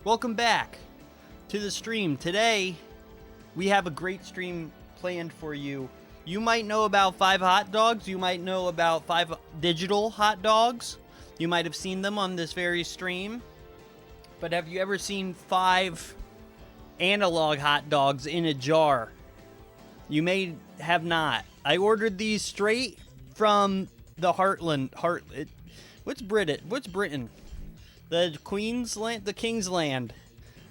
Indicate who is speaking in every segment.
Speaker 1: Welcome back to the stream. Today, we have a great stream planned for you. You might know about 5 hot dogs. You might know about 5 digital hot dogs. You might have seen them on this very stream. But have you ever seen 5 analog hot dogs in a jar? You may have not. I ordered these straight from the Heartland. What's Britain? The Queensland, the Kingsland.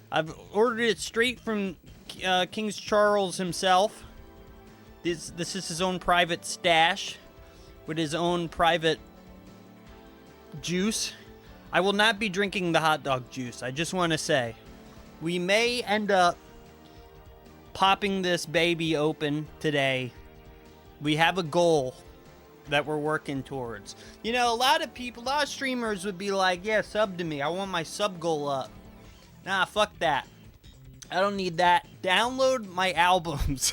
Speaker 1: I've ordered it straight from King Charles himself. This is his own private stash with his own private juice. I will not be drinking the hot dog juice. I just want to say, we may end up popping this baby open today. We have a goal that we're working towards. You know, a lot of streamers would be like, yeah, sub to me. I want my sub goal up. Nah, fuck that. I don't need that. Download my albums.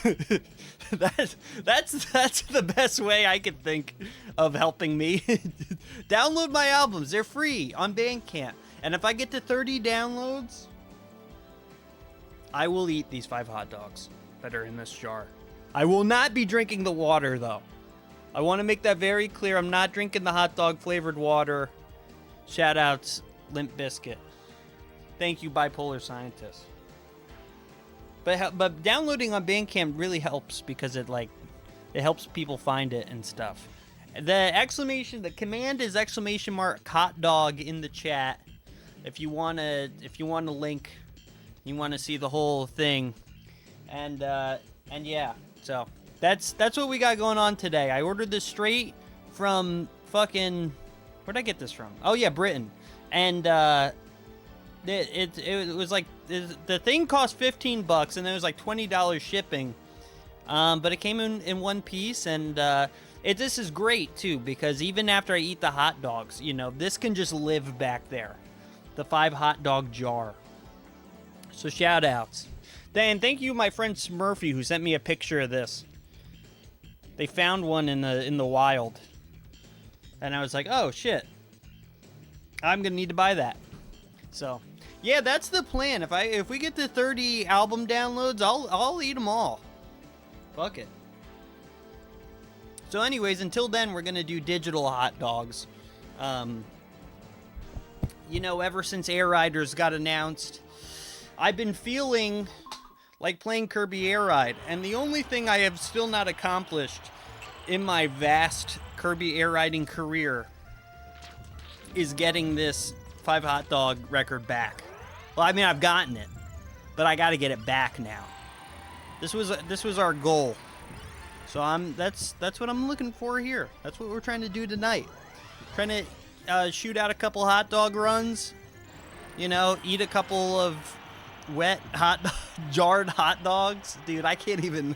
Speaker 1: That's the best way I could think of helping me. Download my albums. They're free on Bandcamp. And if I get to 30 downloads, I will eat these 5 hot dogs that are in this jar. I will not be drinking the water, though. I want to make that very clear. I'm not drinking the hot dog flavored water. Shoutouts, Limp Bizkit. Thank you, Bipolar Scientist. But downloading on Bandcamp really helps because it helps people find it and stuff. The command is !hot dog in the chat. If you want to link, you want to see the whole thing, and yeah, so. That's what we got going on today. I ordered this straight from fucking... Where'd I get this from? Oh, yeah, Britain. And it was like... The thing cost $15, and it was like $20 shipping. But it came in one piece, and this is great, too, because even after I eat the hot dogs, you know, this can just live back there. The 5 hot dog jar. So shout-outs. And thank you, my friend Smurfy, who sent me a picture of this. They found one in the wild, and I was like, "Oh shit, I'm gonna need to buy that." So, yeah, that's the plan. If we get to 30 album downloads, I'll eat them all. Fuck it. So, anyways, until then, we're gonna do digital hot dogs. You know, ever since Air Riders got announced, I've been feeling like playing Kirby Air Ride, and the only thing I have still not accomplished in my vast Kirby Air Riding career is getting this 5 hot dog record back. Well, I mean, I've gotten it, but I gotta get it back now. This was our goal. So that's what I'm looking for here. That's what we're trying to do tonight. Trying to shoot out a couple hot dog runs, you know, eat a couple of wet jarred hot dogs. Dude, I can't even.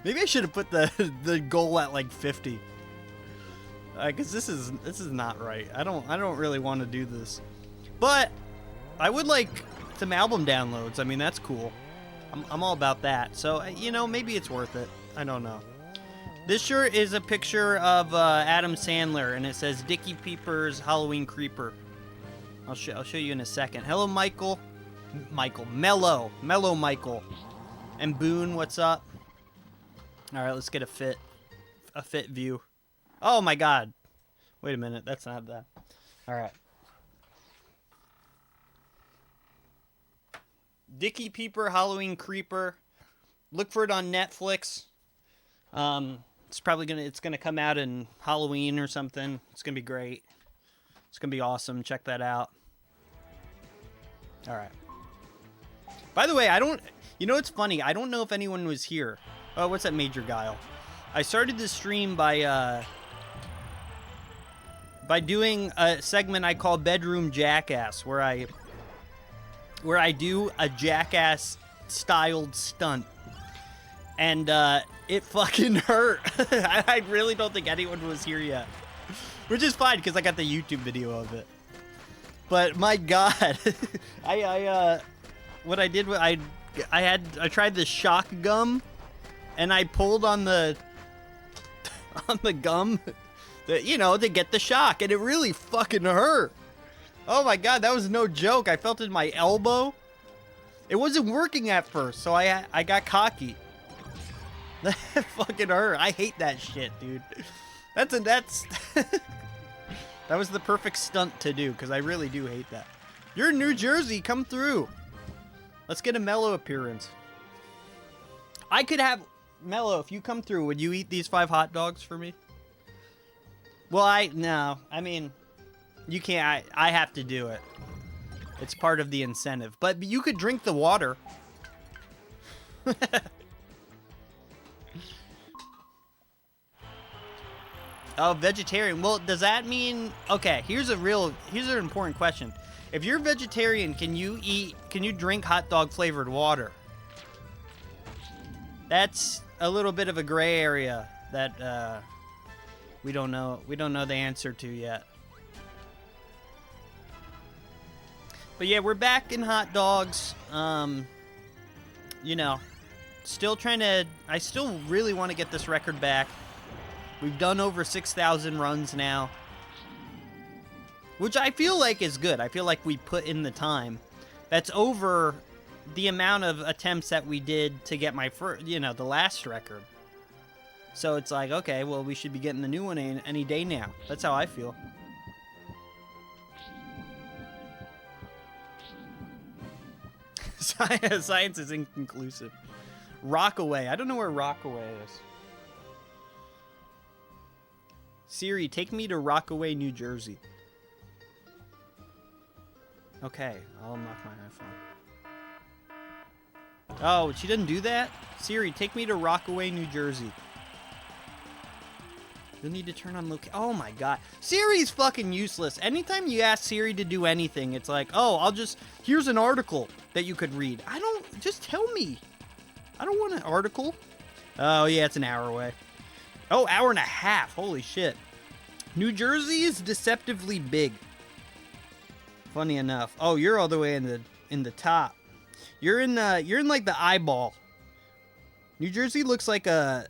Speaker 1: Maybe I should have put the goal at like 50. Cause this is not right. I don't really want to do this, but I would like some album downloads. I mean, that's cool. I'm all about that. So, you know, maybe it's worth it. I don't know. This shirt is a picture of Adam Sandler, and it says Dickie Peeper's Halloween Creeper. I'll show you in a second. Hello, Michael, Mellow Michael, and Boone. What's up? All right, let's get a fit view. Oh my God! Wait a minute, that's not that. All right. Dickie Peeper Halloween Creeper. Look for it on Netflix. It's gonna come out in Halloween or something. It's gonna be great. It's gonna be awesome. Check that out. All right. By the way, you know, it's funny. I don't know if anyone was here. Oh, what's that, Major Guile? I started this stream by doing a segment I call Bedroom Jackass, where I do a jackass styled stunt. And it fucking hurt. I really don't think anyone was here yet. Which is fine, because I got the YouTube video of it. But my God, what I did was I tried the shock gum, and I pulled on the gum, to get the shock, and it really fucking hurt. Oh my god, that was no joke. I felt it in my elbow. It wasn't working at first, so I got cocky. That fucking hurt. I hate that shit, dude. That's that was the perfect stunt to do, because I really do hate that. You're in New Jersey, come through. Let's get a Mellow appearance. I could have Mellow, if you come through, would you eat these 5 hot dogs for me? Well, no. I mean, you can't. I have to do it. It's part of the incentive. But you could drink the water. Oh, vegetarian. Well, does that mean... Okay, here's an important question. If you're vegetarian, can you drink hot dog flavored water? That's a little bit of a gray area that we don't know the answer to yet. But yeah, we're back in hot dogs. You know, still trying to... I still really want to get this record back. We've done over 6,000 runs now, which I feel like is good. I feel like we put in the time. That's over the amount of attempts that we did to get my first, the last record. So it's like, okay, well, we should be getting the new one any day now. That's how I feel. Science is inconclusive. Rockaway. I don't know where Rockaway is. Siri, take me to Rockaway, New Jersey. Okay, I'll unlock my iPhone. Oh, she doesn't do that? Siri, take me to Rockaway, New Jersey. You'll need to turn on Oh my god. Siri's fucking useless. Anytime you ask Siri to do anything, it's like, oh, here's an article that you could read. Just tell me. I don't want an article. Oh yeah, it's an hour away. Oh, hour and a half. Holy shit. New Jersey is deceptively big. Funny enough. Oh, you're all the way in the top. You're in like the eyeball. New Jersey looks like a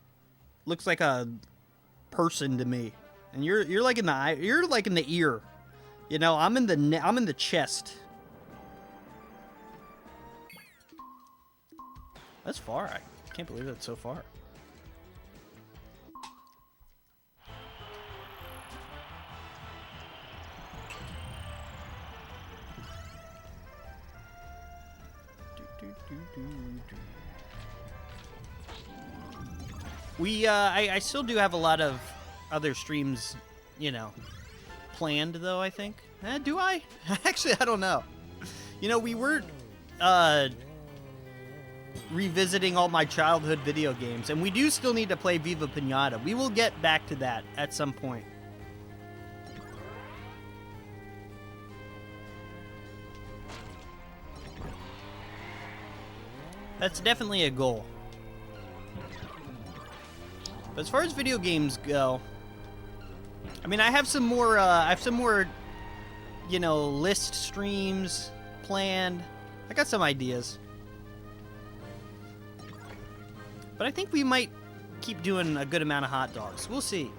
Speaker 1: person to me. And you're like in the eye, you're like in the ear. I'm in the chest. That's far. I can't believe that's so far. I still do have a lot of other streams, planned though, I think. Do I? Actually, I don't know. We were revisiting all my childhood video games, and we do still need to play Viva Pinata. We will get back to that at some point. That's definitely a goal. But as far as video games go, I mean, I have some more, list streams planned. I got some ideas. But I think we might keep doing a good amount of hot dogs. We'll see.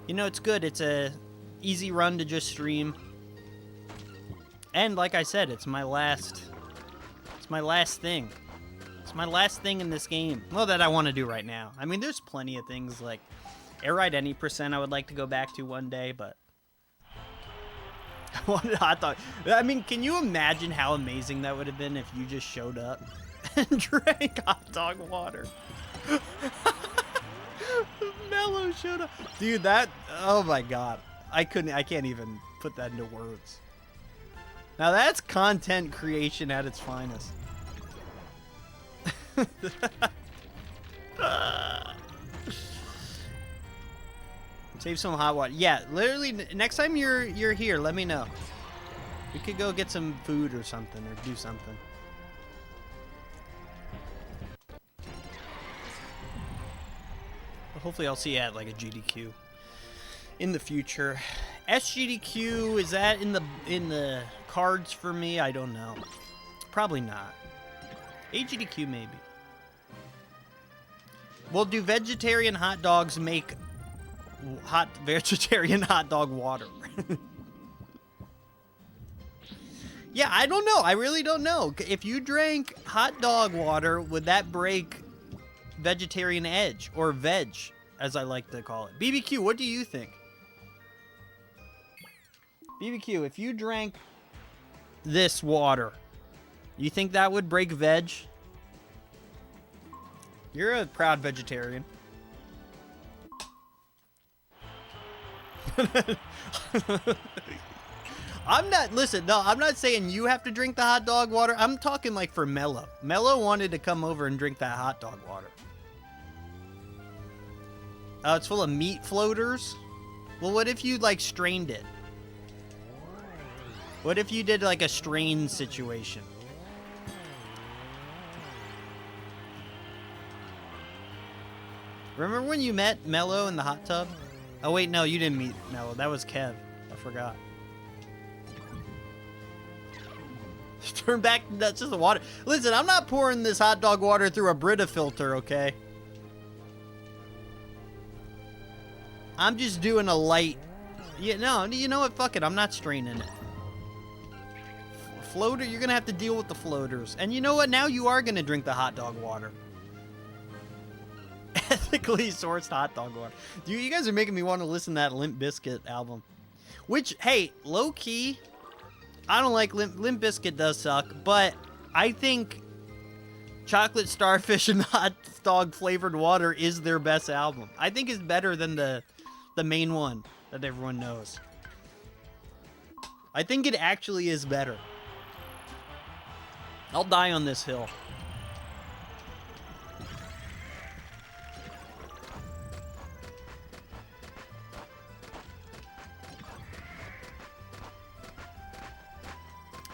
Speaker 1: It's good. It's a easy run to just stream. And like I said, it's my last thing. It's my last thing in this game. Well, that I want to do right now. I mean, there's plenty of things like Air Ride Any Percent I would like to go back to one day, but I wanted hot dog. I mean, can you imagine how amazing that would have been if you just showed up and drank hot dog water? Mellow showed up. Dude, oh my god. I can't even put that into words. Now that's content creation at its finest. Save some hot water. Yeah, literally next time you're here, let me know. We could go get some food or something, or do something. But hopefully I'll see you at like a GDQ in the future. SGDQ, is that in the cards for me? I don't know. Probably not. AGDQ maybe. Well, do vegetarian hot dogs make vegetarian hot dog water? Yeah, I don't know. I really don't know. If you drank hot dog water, would that break vegetarian edge, or veg, as I like to call it? BBQ, what do you think? BBQ, if you drank this water, you think that would break veg? You're a proud vegetarian. I'm not saying you have to drink the hot dog water. I'm talking like for Mello. Mello wanted to come over and drink that hot dog water. Oh, it's full of meat floaters? Well, what if you, like, strained it? What if you did, like, a strain situation? Remember when you met Mello in the hot tub? Oh, wait, no, you didn't meet Mello. That was Kev. I forgot. Turn back, that's just the water. Listen, I'm not pouring this hot dog water through a Brita filter, okay? I'm just doing a light... Yeah, no, you know what? Fuck it. I'm not straining it. Floater, you're gonna have to deal with the floaters. And you know what? Now you are gonna drink the hot dog water. Ethically sourced hot dog water. Dude, you guys are making me want to listen to that Limp Bizkit album. Which, hey, low-key... I don't like Limp Bizkit does suck, but I think Chocolate Starfish and Hot Dog Flavored Water is their best album. I think it's better than the main one that everyone knows. I think it actually is better. I'll die on this hill.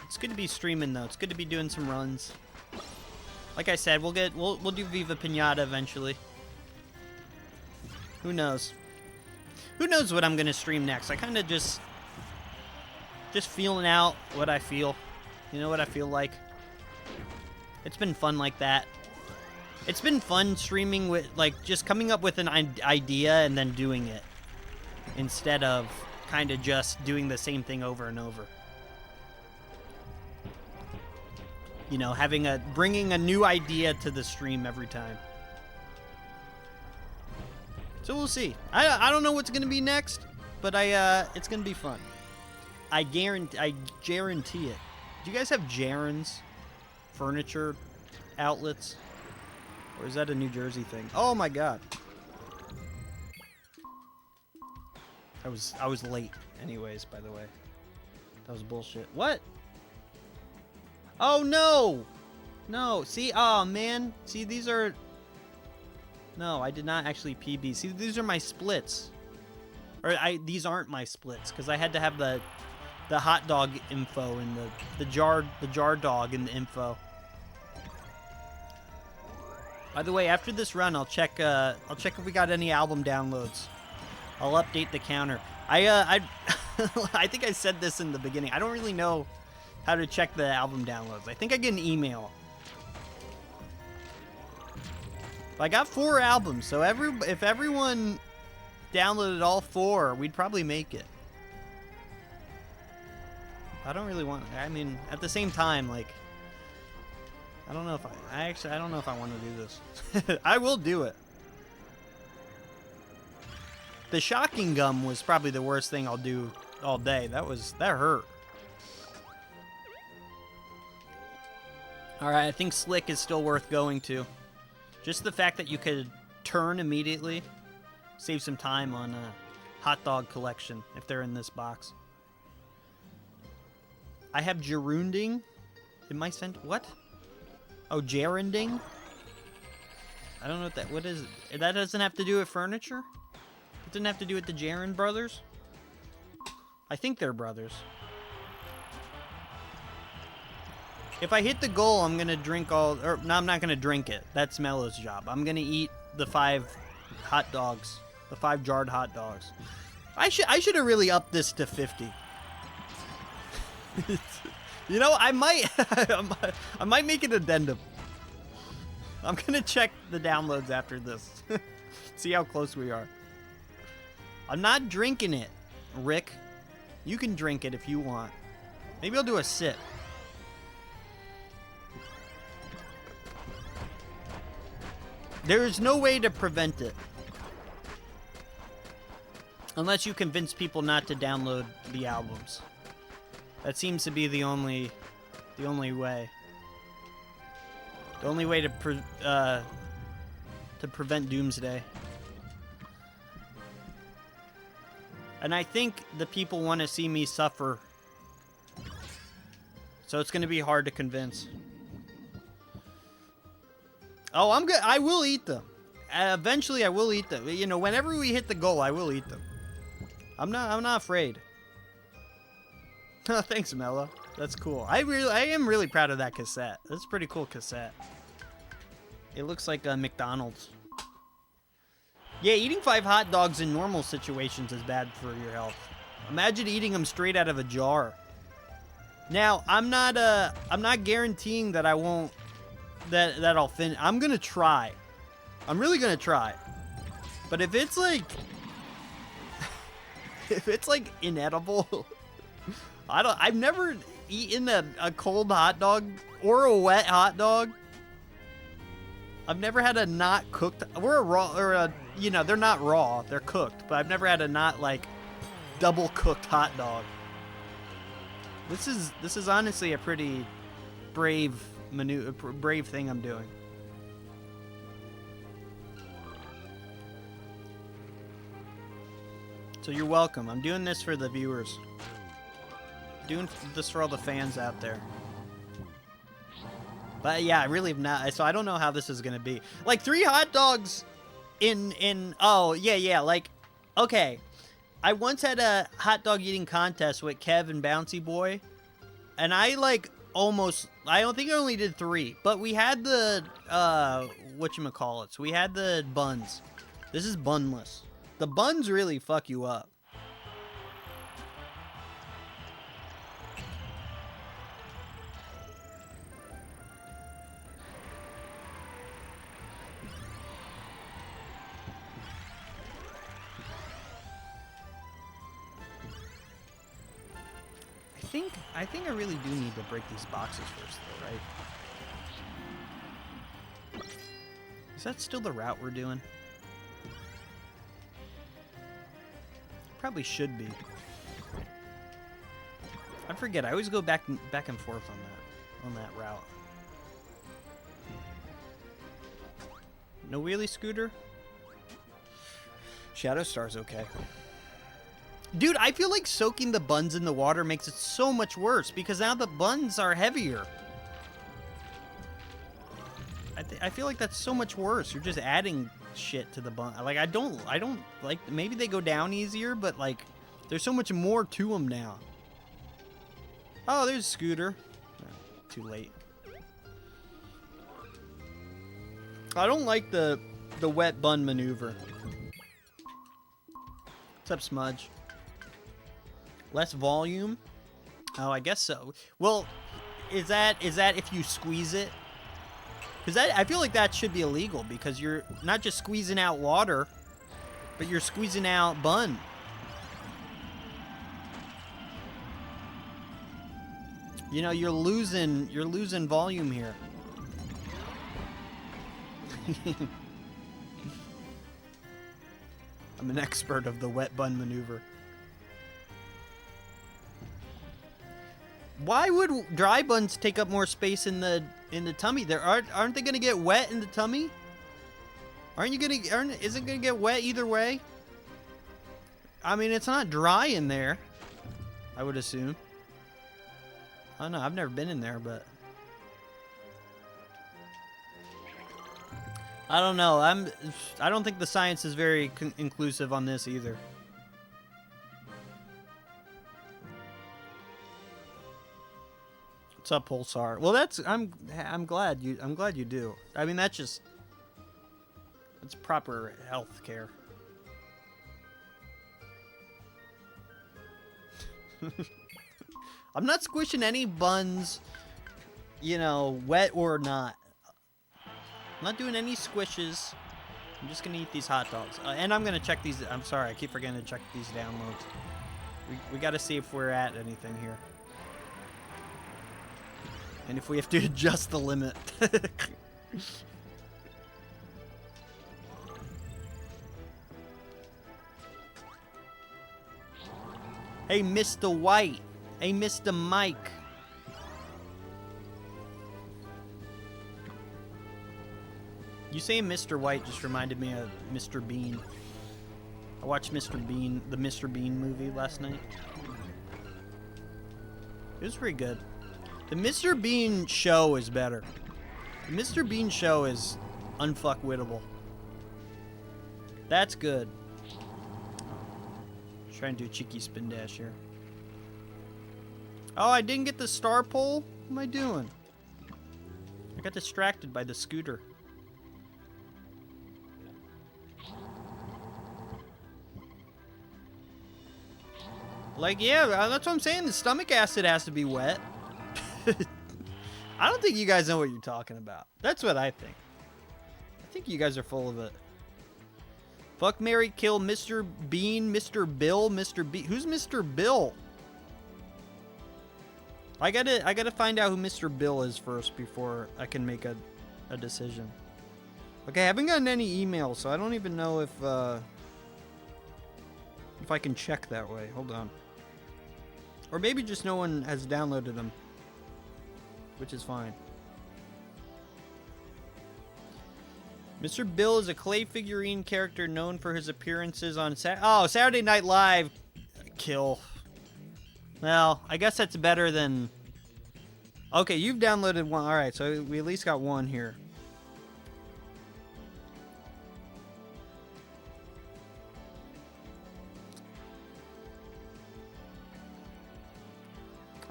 Speaker 1: It's good to be streaming though. It's good to be doing some runs. Like I said, we'll do Viva Pinata eventually. Who knows? Who knows what I'm gonna stream next? I kind of just feeling out what I feel. You know what I feel like? It's been fun like that. It's been fun streaming with, like, just coming up with an idea and then doing it. Instead of kind of just doing the same thing over and over. You know, bringing a new idea to the stream every time. So we'll see. I don't know what's gonna be next, but it's gonna be fun. I guarantee it. Do you guys have Jaren's furniture outlets, or is that a New Jersey thing? Oh my god. I was late, anyways. By the way, that was bullshit. What? Oh no! No, see, oh man. See, these are... No, I did not actually PB. See, these are my splits. Or these aren't my splits, because I had to have the hot dog info and the jar dog in the info. By the way, after this run, I'll check if we got any album downloads. I'll update the counter. I think I said this in the beginning. I don't really know how to check the album downloads. I think I get an email. I got 4 albums, so if everyone downloaded all 4, we'd probably make it. I don't really want... I mean, at the same time, like... I don't know if I don't know if I want to do this. I will do it. The shocking gum was probably the worst thing I'll do all day. That hurt. Alright, I think Slick is still worth going to. Just the fact that you could turn immediately. Save some time on hot dog collection if they're in this box. I have Gerunding. It might send... What? Oh, Gerunding? I don't know what is it? That doesn't have to do with furniture? It doesn't have to do with the Gerund brothers? I think they're brothers. If I hit the goal, I'm gonna drink all... Or, no, I'm not gonna drink it. That's Mello's job. I'm gonna eat the 5 hot dogs. The 5 jarred hot dogs. I should have really upped this to 50. You know, I might make an addendum. I'm gonna check the downloads after this. See how close we are. I'm not drinking it, Rick. You can drink it if you want. Maybe I'll do a sip. There is no way to prevent it. Unless you convince people not to download the albums. That seems to be the only way. The only way to prevent doomsday. And I think the people want to see me suffer. So it's going to be hard to convince. Oh, I'm good. I will eat them. Eventually, I will eat them. You know, whenever we hit the goal, I will eat them. I'm not afraid. Thanks, Mella. That's cool. I am really proud of that cassette. That's a pretty cool cassette. It looks like a McDonald's. Yeah, eating 5 hot dogs in normal situations is bad for your health. Imagine eating them straight out of a jar. Now, I'm not guaranteeing that I won't, that I'll finish. I'm gonna try. I'm really gonna try. But if it's like, inedible, I've never eaten a cold hot dog or a wet hot dog. I've never had a not cooked, or a raw, or a, you know, they're not raw, they're cooked, but I've never had a not, like, double cooked hot dog. This is honestly a pretty brave thing I'm doing. So you're welcome. I'm doing this for the viewers. Doing this for all the fans out there. But yeah, I really have not. So I don't know how this is gonna be. Like 3 hot dogs oh yeah, like, okay. I once had a hot dog eating contest with Kev and Bouncy Boy, and I like almost, I don't think I only did 3, but we had the whatchamacallits. We had the buns. This is bunless. The buns really fuck you up. I think I really do need to break these boxes first, though, right? Is that still the route we're doing? Probably should be. I forget. I always go back and forth on that route. No wheelie scooter? Shadow Star's okay. Dude, I feel like soaking the buns in the water makes it so much worse because now the buns are heavier. I feel like that's so much worse. You're just adding shit to the bun. Like, I don't like, maybe they go down easier, but like, there's so much more to them now. Oh, there's Scooter. Too late. I don't like the wet bun maneuver. What's up, Smudge? Less volume? Oh, I guess so. Well, is that if you squeeze it? Because I feel like that should be illegal because you're not just squeezing out water, but you're squeezing out bun. You know, you're losing volume here. I'm an expert of the wet bun maneuver. Why would dry buns take up more space in the tummy? Aren't they gonna get wet in the tummy? Isn't it gonna get wet either way? I mean, it's not dry in there, I would assume. I don't know. I've never been in there, but I don't know. I don't think the science is very inclusive on this either. What's up, Pulsar? Well, I'm glad you do. I mean, it's proper health care. I'm not squishing any buns, you know, wet or not. I'm not doing any squishes. I'm just gonna eat these hot dogs, and I'm gonna check these. I'm sorry, I keep forgetting to check these downloads. We got to see if we're at anything here. And if we have to adjust the limit. Hey, Mr. White. Hey, Mr. Mike. You saying Mr. White just reminded me of Mr. Bean. I watched Mr. Bean, the Mr. Bean movie last night. It was pretty good. The Mr. Bean show is better. The Mr. Bean show is unfuckwittable. That's good. Try and do a cheeky spin dash here. Oh, I didn't get the star pole? What am I doing? I got distracted by the scooter. Like, yeah, that's what I'm saying. The stomach acid has to be wet. I don't think you guys know what you're talking about. That's what I think. I think you guys are full of it. Fuck, marry, kill, Mr. Bean, Mr. Bill, Mr. B. Who's Mr. Bill? I gotta find out who Mr. Bill is first before I can make a decision. Okay, I haven't gotten any emails, so I don't even know if I can check that way. Hold on. Or maybe just no one has downloaded them, which is fine. Mr. Bill is a clay figurine character known for his appearances on Saturday Night Live. Kill. Well, I guess that's better than... Okay, you've downloaded one. Alright, so we at least got one here.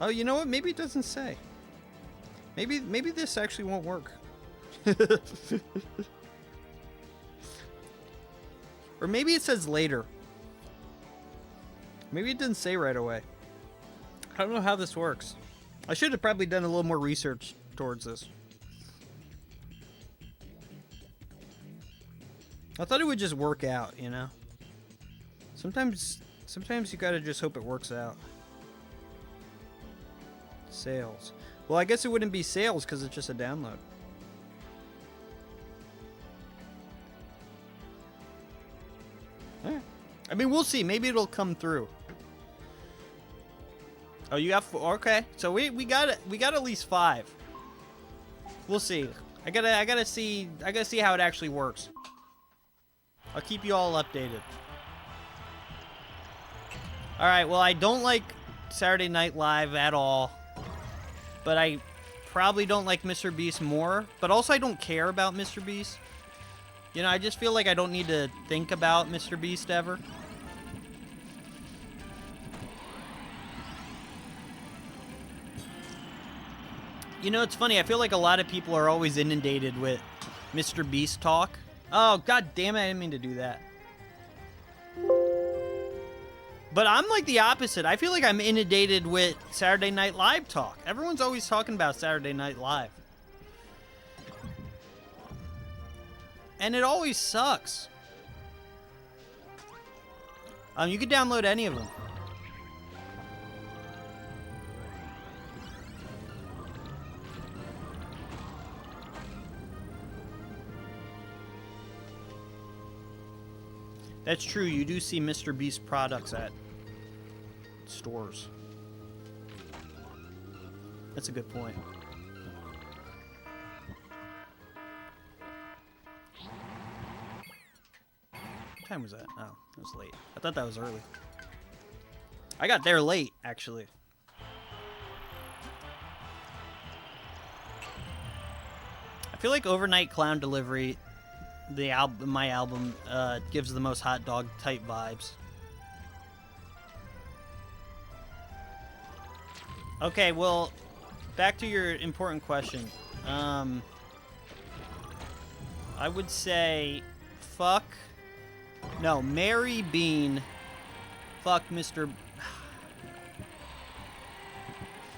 Speaker 1: Oh, you know what? Maybe it doesn't say. Maybe this actually won't work. Or maybe it says later. Maybe it didn't say right away. I don't know how this works. I should have probably done a little more research towards this. I thought it would just work out, you know? Sometimes you gotta just hope it works out. Sales. Well, I guess it wouldn't be sales because it's just a download. Alright. I mean, we'll see. Maybe it'll come through. Oh, you got 4. Okay, so we got it. We got at least 5. We'll see. I gotta see how it actually works. I'll keep you all updated. All right. Well, I don't like Saturday Night Live at all, but I probably don't like Mr. Beast more. But also, I don't care about Mr. Beast. You know, I just feel like I don't need to think about Mr. Beast ever. You know, it's funny. I feel like a lot of people are always inundated with Mr. Beast talk. Oh, god damn it. I didn't mean to do that. But I'm like the opposite. I feel like I'm inundated with Saturday Night Live talk. Everyone's always talking about Saturday Night Live. And it always sucks. You can download any of them. That's true. You do see Mr. Beast products at stores. That's a good point. What time was that? Oh, it was late. I thought that was early. I got there late, actually. I feel like Overnight Clown Delivery, my album, gives the most hot dog type vibes. Okay, well, back to your important question. I would say fuck. No, Mary Bean. Fuck Mr.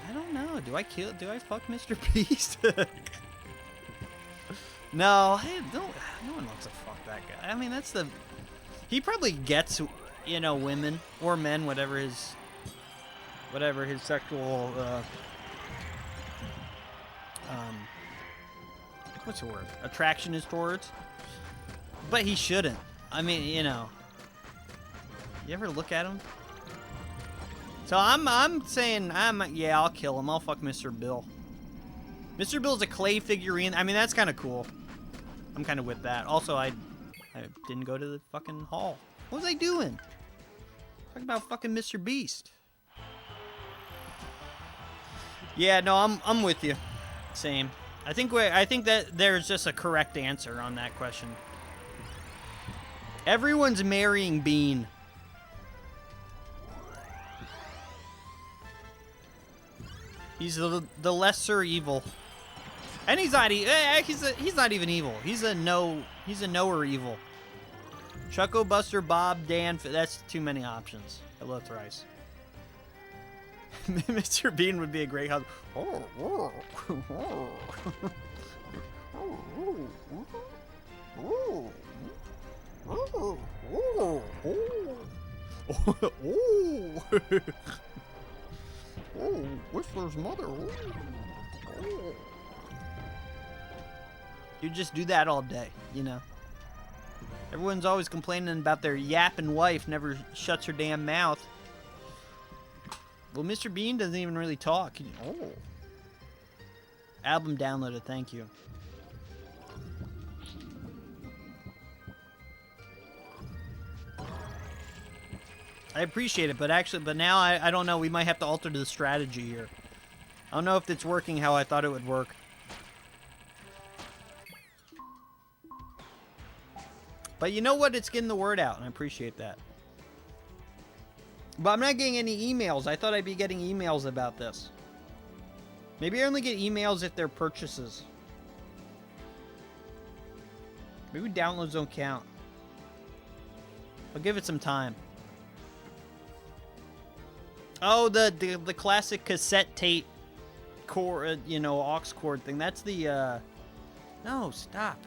Speaker 1: I don't know. Do I fuck Mr. Beast? No, no one wants to fuck that guy. I mean, he probably gets, you know, women or men, whatever his sexual, what's the word? Attraction is towards. But he shouldn't. I mean, you know, you ever look at him? So I'm saying yeah, I'll kill him. I'll fuck Mr. Bill. Mr. Bill's a clay figurine. I mean, that's kind of cool. I'm kind of with that. Also, I didn't go to the fucking hall. What was I doing? Talking about fucking Mr. Beast. Yeah, no, I'm with you. Same. I think that there's just a correct answer on that question. Everyone's marrying Bean. He's the lesser evil, and he's not even evil. He's a knower evil. Chucko, Buster, Bob, Dan. That's too many options. Hello, Thrice. Mr. Bean would be a great husband. Oh, Whistler's mother. Oh. You just do that all day, you know. Everyone's always complaining about their yapping wife never shuts her damn mouth. Well, Mr. Bean doesn't even really talk. Oh. Album downloaded, thank you. I appreciate it, but now I don't know. We might have to alter the strategy here. I don't know if it's working how I thought it would work. But you know what? It's getting the word out, and I appreciate that. But I'm not getting any emails. I thought I'd be getting emails about this. Maybe I only get emails if they're purchases. Maybe downloads don't count. I'll give it some time. Oh, the classic cassette tape cord, you know, aux cord thing. That's the, no, stop.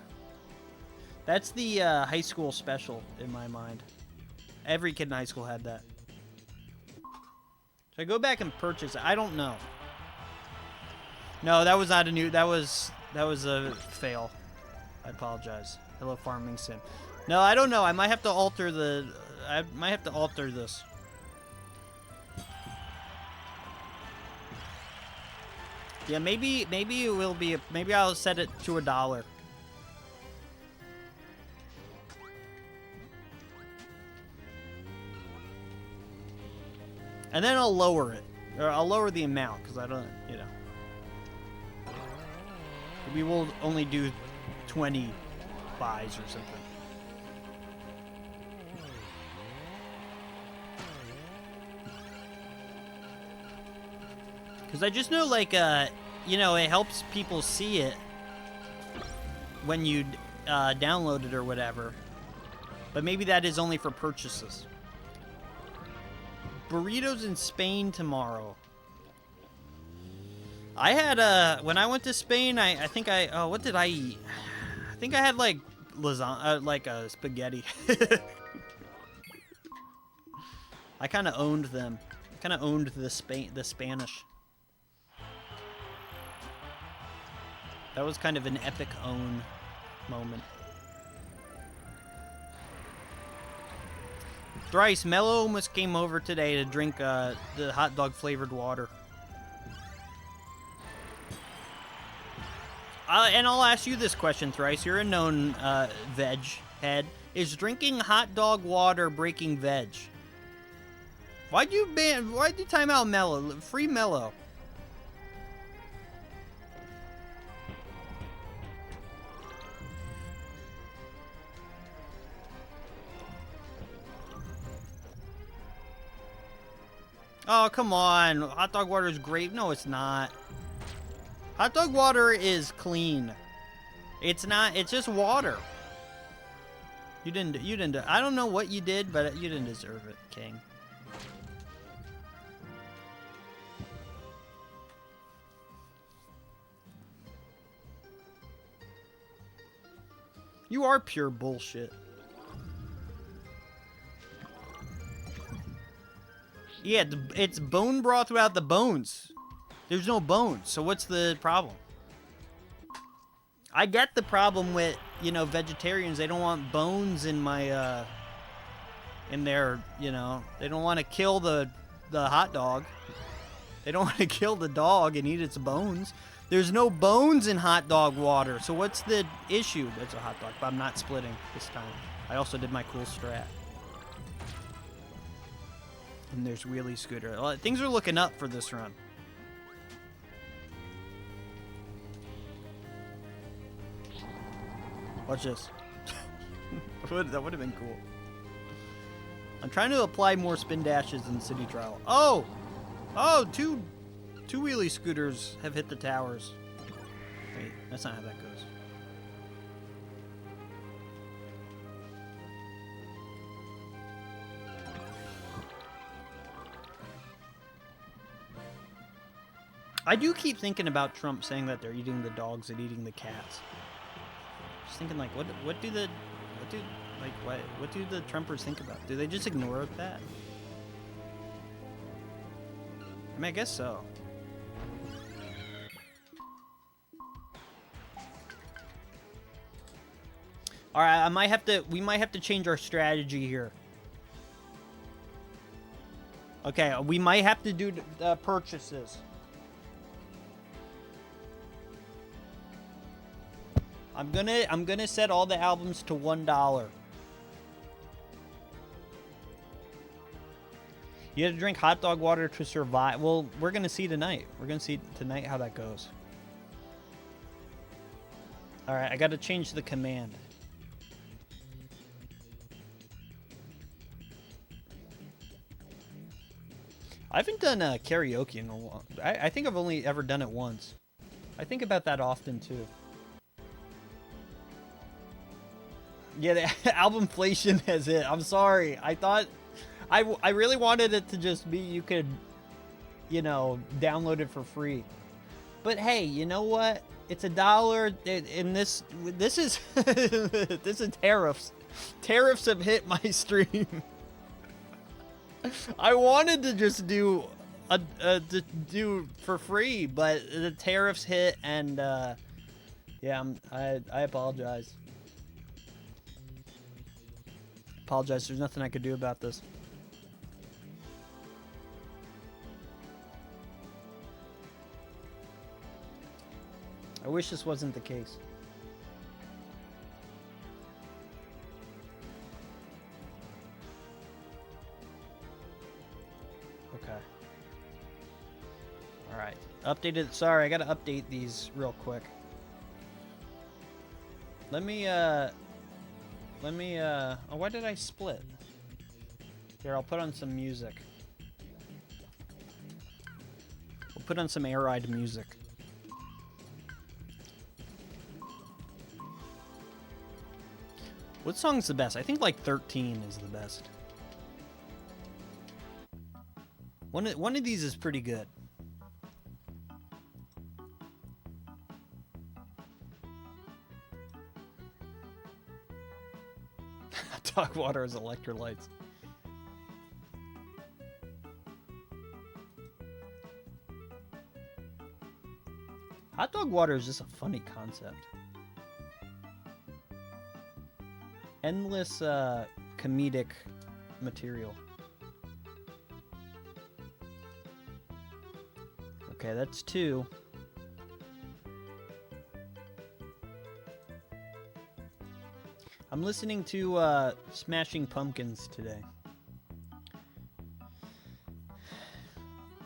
Speaker 1: That's the high school special in my mind. Every kid in high school had that. Should I go back and purchase it? I don't know. No, that was not a new, that was a fail. I apologize. Hello, Farming Sim. No, I don't know. I might have to alter this. Yeah, maybe it will be. Maybe I'll set it to $1. And then I'll lower it, or I'll lower the amount because I don't, you know. We will only do 20 buys or something. Because I just know, like, you know, it helps people see it when you download it or whatever. But maybe that is only for purchases. Burritos in Spain tomorrow. I had, when I went to Spain, I think what did I eat? I think I had, like, lasagna, like, spaghetti. I kind of owned them. I kind of owned the Spanish. That was kind of an epic own moment. Thrice, Mello almost came over today to drink the hot dog flavored water. And I'll ask you this question, Thrice. You're a known veg head. Is drinking hot dog water breaking veg? Why'd you time out Mello? Free Mello. Oh, come on. Hot dog water is great. No, it's not. Hot dog water is clean. It's not. It's just water. You didn't. I don't know what you did, but you didn't deserve it, King. You are pure bullshit. Yeah, it's bone broth without the bones. There's no bones, so what's the problem? I get the problem with, you know, vegetarians. They don't want bones in my, in their, you know, they don't want to kill the the hot dog. They don't want to kill the dog and eat its bones. There's no bones in hot dog water. So what's the issue? It's a hot dog, but I'm not splitting this time. I also did my cool strat. And there's Wheelie Scooter. Things are looking up for this run. Watch this. That would have been cool. I'm trying to apply more spin dashes in City Trial. Oh! Oh, two Wheelie Scooters have hit the towers. Wait, that's not how that goes. I do keep thinking about Trump saying that they're eating the dogs and eating the cats. Just thinking, like, what do the Trumpers think about? Do they just ignore that? I mean, I guess so. All right, we might have to change our strategy here. Okay, we might have to do purchases. I'm gonna set all the albums to $1. You have to drink hot dog water to survive. Well, we're gonna see tonight. We're gonna see tonight how that goes. All right, I gotta change the command. I haven't done karaoke in a while. I think I've only ever done it once. I think about that often too. Yeah, the albumflation has hit. I'm sorry. I thought I really wanted it to just be you could, you know, download it for free. But hey, you know what? It's $1. And this is this is tariffs. Tariffs have hit my stream. I wanted to just do for free, but the tariffs hit, and yeah, I apologize. Apologize. There's nothing I could do about this. I wish this wasn't the case. Okay. Alright. Updated. Sorry, I gotta update these real quick. Let me, oh, why did I split? Here, I'll put on some music. We'll put on some air-eyed music. What song's the best? I think like 13 is the best. One of these is pretty good. Dog water is electrolytes. Hot dog water is just a funny concept. Endless comedic material. Okay, that's 2. I'm listening to Smashing Pumpkins today.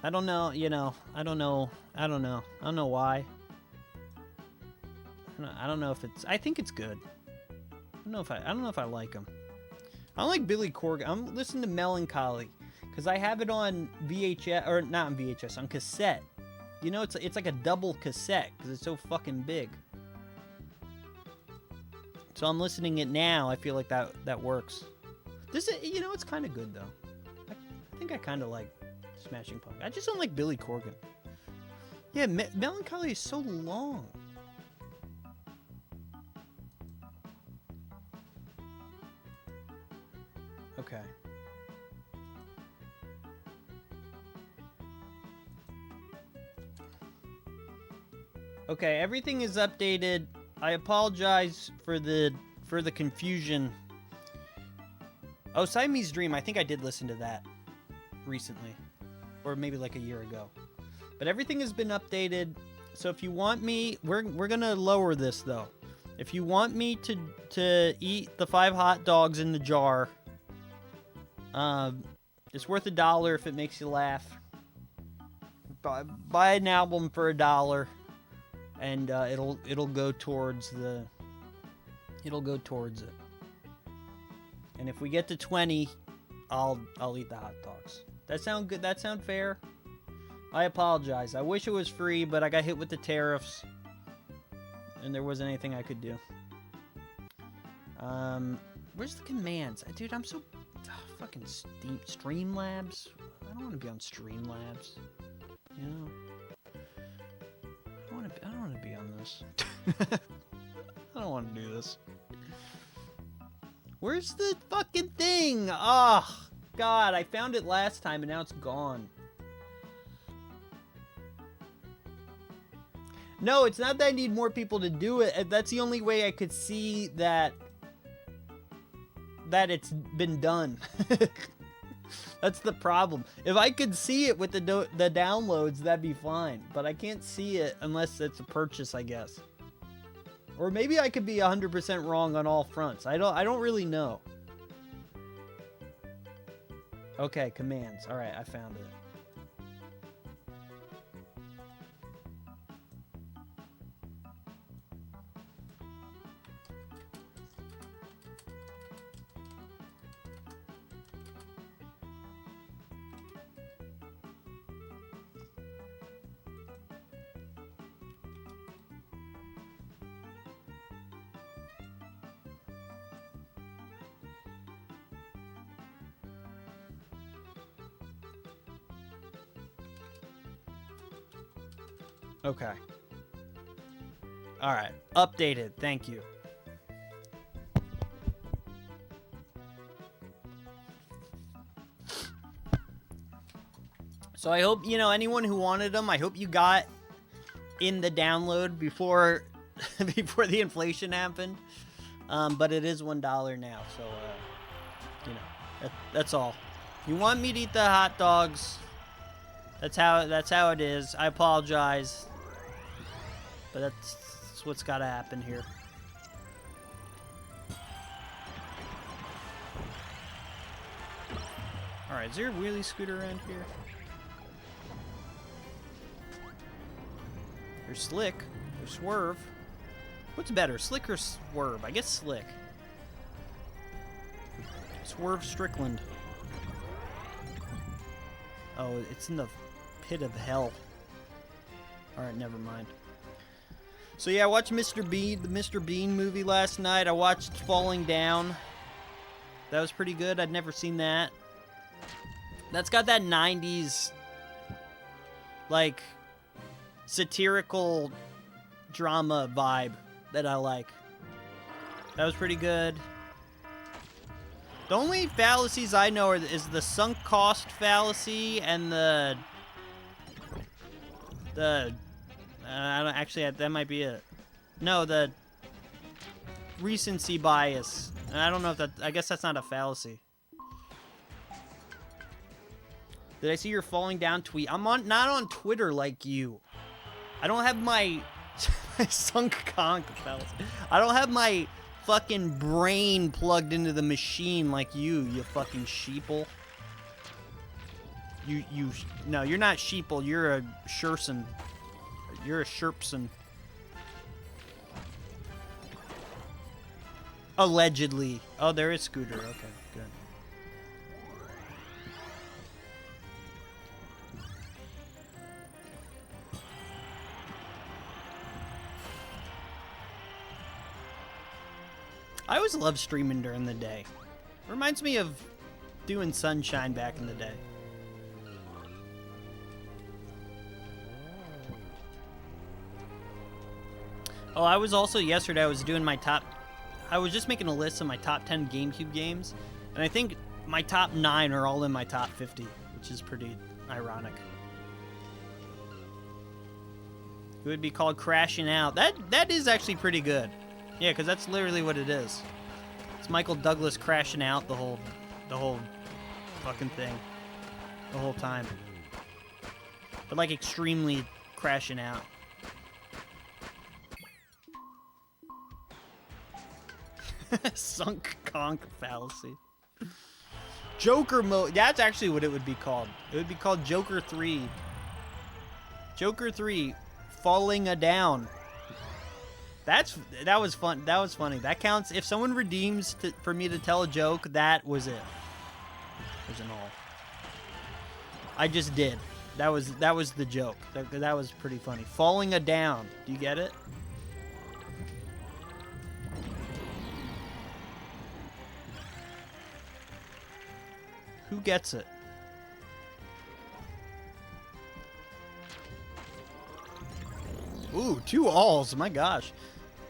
Speaker 1: I don't know, you know, I don't know why. I don't know if it's, I think it's good. I don't know if I like them. I don't like Billy Corgan. I'm listening to Melancholy because I have it on VHS, or not on VHS, on cassette. You know, it's like a double cassette because it's so fucking big. So I'm listening it now. I feel like that works. This is, you know, it's kind of good though. I think I kind of like Smashing Pumpkins. I just don't like Billy Corgan. Yeah, Melancholy is so long. Okay. Okay, everything is updated. I apologize for the confusion. Oh, Siamese Dream. I think I did listen to that recently. or maybe like a year ago. But everything has been updated. So if you want me, we're gonna lower this though. If you want me to eat the 5 hot dogs in the jar, it's worth $1 if it makes you laugh. Buy an album for $1, and it'll go towards it. And if we get to 20, I'll eat the hot dogs. That sound good? That sound fair? I apologize. I wish it was free, but I got hit with the tariffs, and there wasn't anything I could do. Where's the commands? Dude, I'm so fucking Streamlabs. I don't want to be on Streamlabs. You know, I don't want to be on this. I don't want to do this. Where's the fucking thing? Oh, God, I found it last time and now it's gone. No, it's not that I need more people to do it. That's the only way I could see that it's been done. That's the problem. If I could see it with the downloads, that'd be fine. But I can't see it unless it's a purchase, I guess. Or maybe I could be 100% wrong on all fronts. I don't really know. Okay, commands. All right, I found it. Okay. All right. Updated. Thank you. So I hope, you know, anyone who wanted them, I hope you got in the download before before the inflation happened. But it is $1 now, so you know, that's all. You want me to eat the hot dogs? That's how it is. I apologize. But that's what's got to happen here. Alright, is there a wheelie scooter around here? There's Slick. There's Swerve. What's better, Slick or Swerve? I guess Slick. Swerve Strickland. Oh, it's in the pit of hell. Alright, never mind. So yeah, I watched the Mr. Bean movie last night. I watched Falling Down. That was pretty good. I'd never seen that. That's got that 90s, like, satirical drama vibe that I like. That was pretty good. The only fallacies I know is the sunk cost fallacy and the I don't actually. That might be it. No, the recency bias. I don't know if that. I guess that's not a fallacy. Did I see your Falling Down tweet? I'm not on Twitter like you. I don't have my sunk conk fallacy. I don't have my fucking brain plugged into the machine like you fucking sheeple. No, you're not sheeple. You're a Sherson. You're a Sherpson. Allegedly. Oh, there is Scooter. Okay, good. I always loved streaming during the day. Reminds me of doing Sunshine back in the day. Oh, I was also, yesterday, I was doing my top... I was just making a list of my top 10 GameCube games, and I think my top 9 are all in my top 50, which is pretty ironic. It would be called Crashing Out. That is actually pretty good. Yeah, because that's literally what it is. It's Michael Douglas crashing out the whole fucking thing. The whole time. but like extremely crashing out. Sunk conch fallacy. Joker mode. That's actually what it would be called. It would be called Joker 3. Joker 3, falling a down. That was fun. That was funny. That counts. If someone redeems for me to tell a joke, that was it. There's an all. I just did. That was the joke. That was pretty funny. Falling a down. Do you get it? Who gets it? Ooh, 2 alls. My gosh.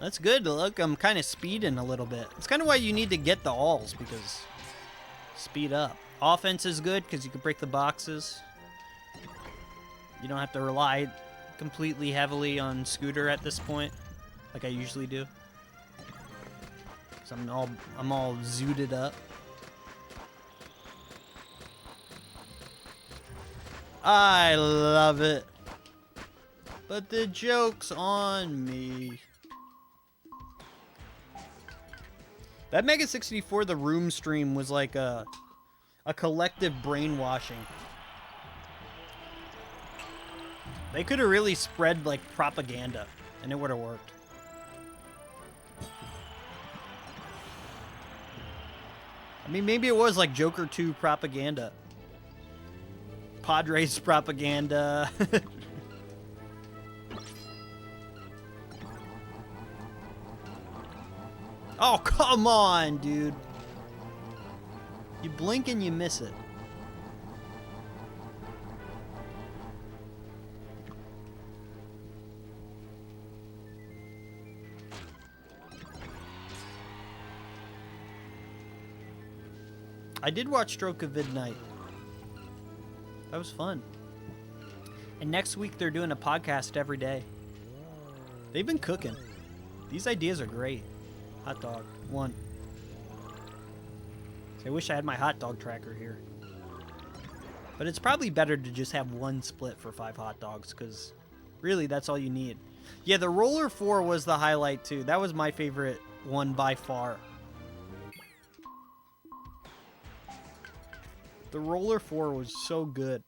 Speaker 1: That's good. Look, I'm kind of speeding a little bit. It's kind of why you need to get the alls, because speed up. Offense is good because you can break the boxes. You don't have to rely completely heavily on Scooter at this point, like I usually do. So I'm all zooted up. I love it. But the joke's on me. That Mega 64, the room stream, was like a collective brainwashing. They could have really spread like propaganda, and it would have worked. I mean, maybe it was like Joker 2 propaganda. Padres propaganda. Oh, come on, dude. You blink and you miss it. I did watch Stroke of Midnight. That was fun. And next week they're doing a podcast every day. They've been cooking. These ideas are great. Hot dog. 1. I wish I had my hot dog tracker here. But it's probably better to just have 1 split for 5 hot dogs, because really that's all you need. Yeah, the Roller 4 was the highlight too. That was my favorite one by far. The Roller 4 was so good.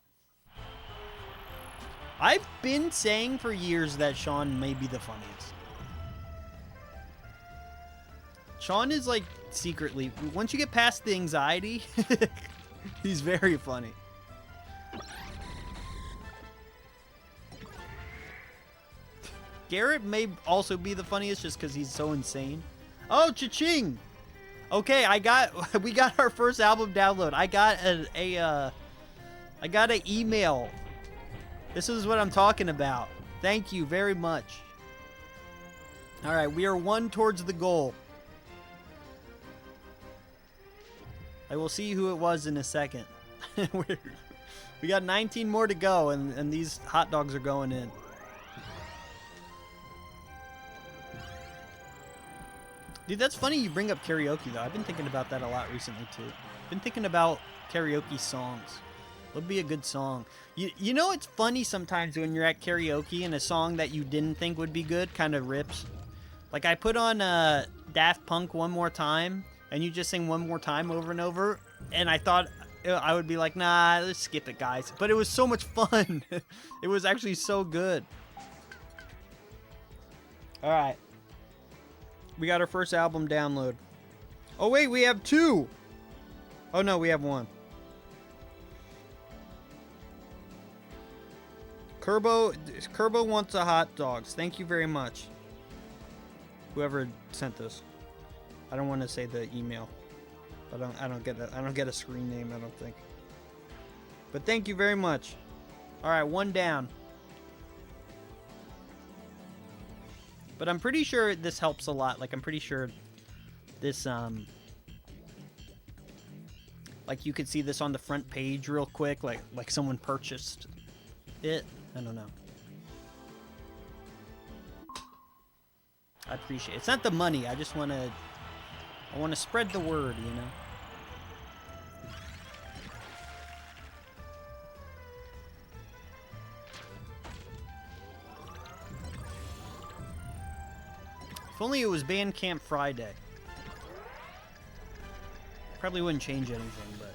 Speaker 1: I've been saying for years that Sean may be the funniest. Sean is like secretly, once you get past the anxiety, he's very funny. Garrett may also be the funniest just because he's so insane. Oh, cha-ching! Okay, we got our first album download. I got an email. This is what I'm talking about. Thank you very much. All right, we are 1 towards the goal. I will see who it was in a second. We got 19 more to go, and these hot dogs are going in. Dude, that's funny you bring up karaoke, though. I've been thinking about that a lot recently, too. Been thinking about karaoke songs. Would be a good song. You know, it's funny sometimes when you're at karaoke and a song that you didn't think would be good kind of rips. Like, I put on Daft Punk One More Time, and you just sing One More Time over and over, and I thought I would be like, nah, let's skip it, guys. But it was so much fun. It was actually so good. All right. We got our first album download. Oh, wait, we have 2. Oh, no, we have 1. Kerbo wants a hot dogs. Thank you very much. Whoever sent this. I don't want to say the email. I don't get a screen name, I don't think. But thank you very much. All right, 1 down. But I'm pretty sure this helps a lot. Like, I'm pretty sure this, like, you could see this on the front page real quick, like someone purchased it. I don't know. I appreciate it. It's not the money. I just want to spread the word, you know? If only it was Bandcamp Friday. Probably wouldn't change anything, but...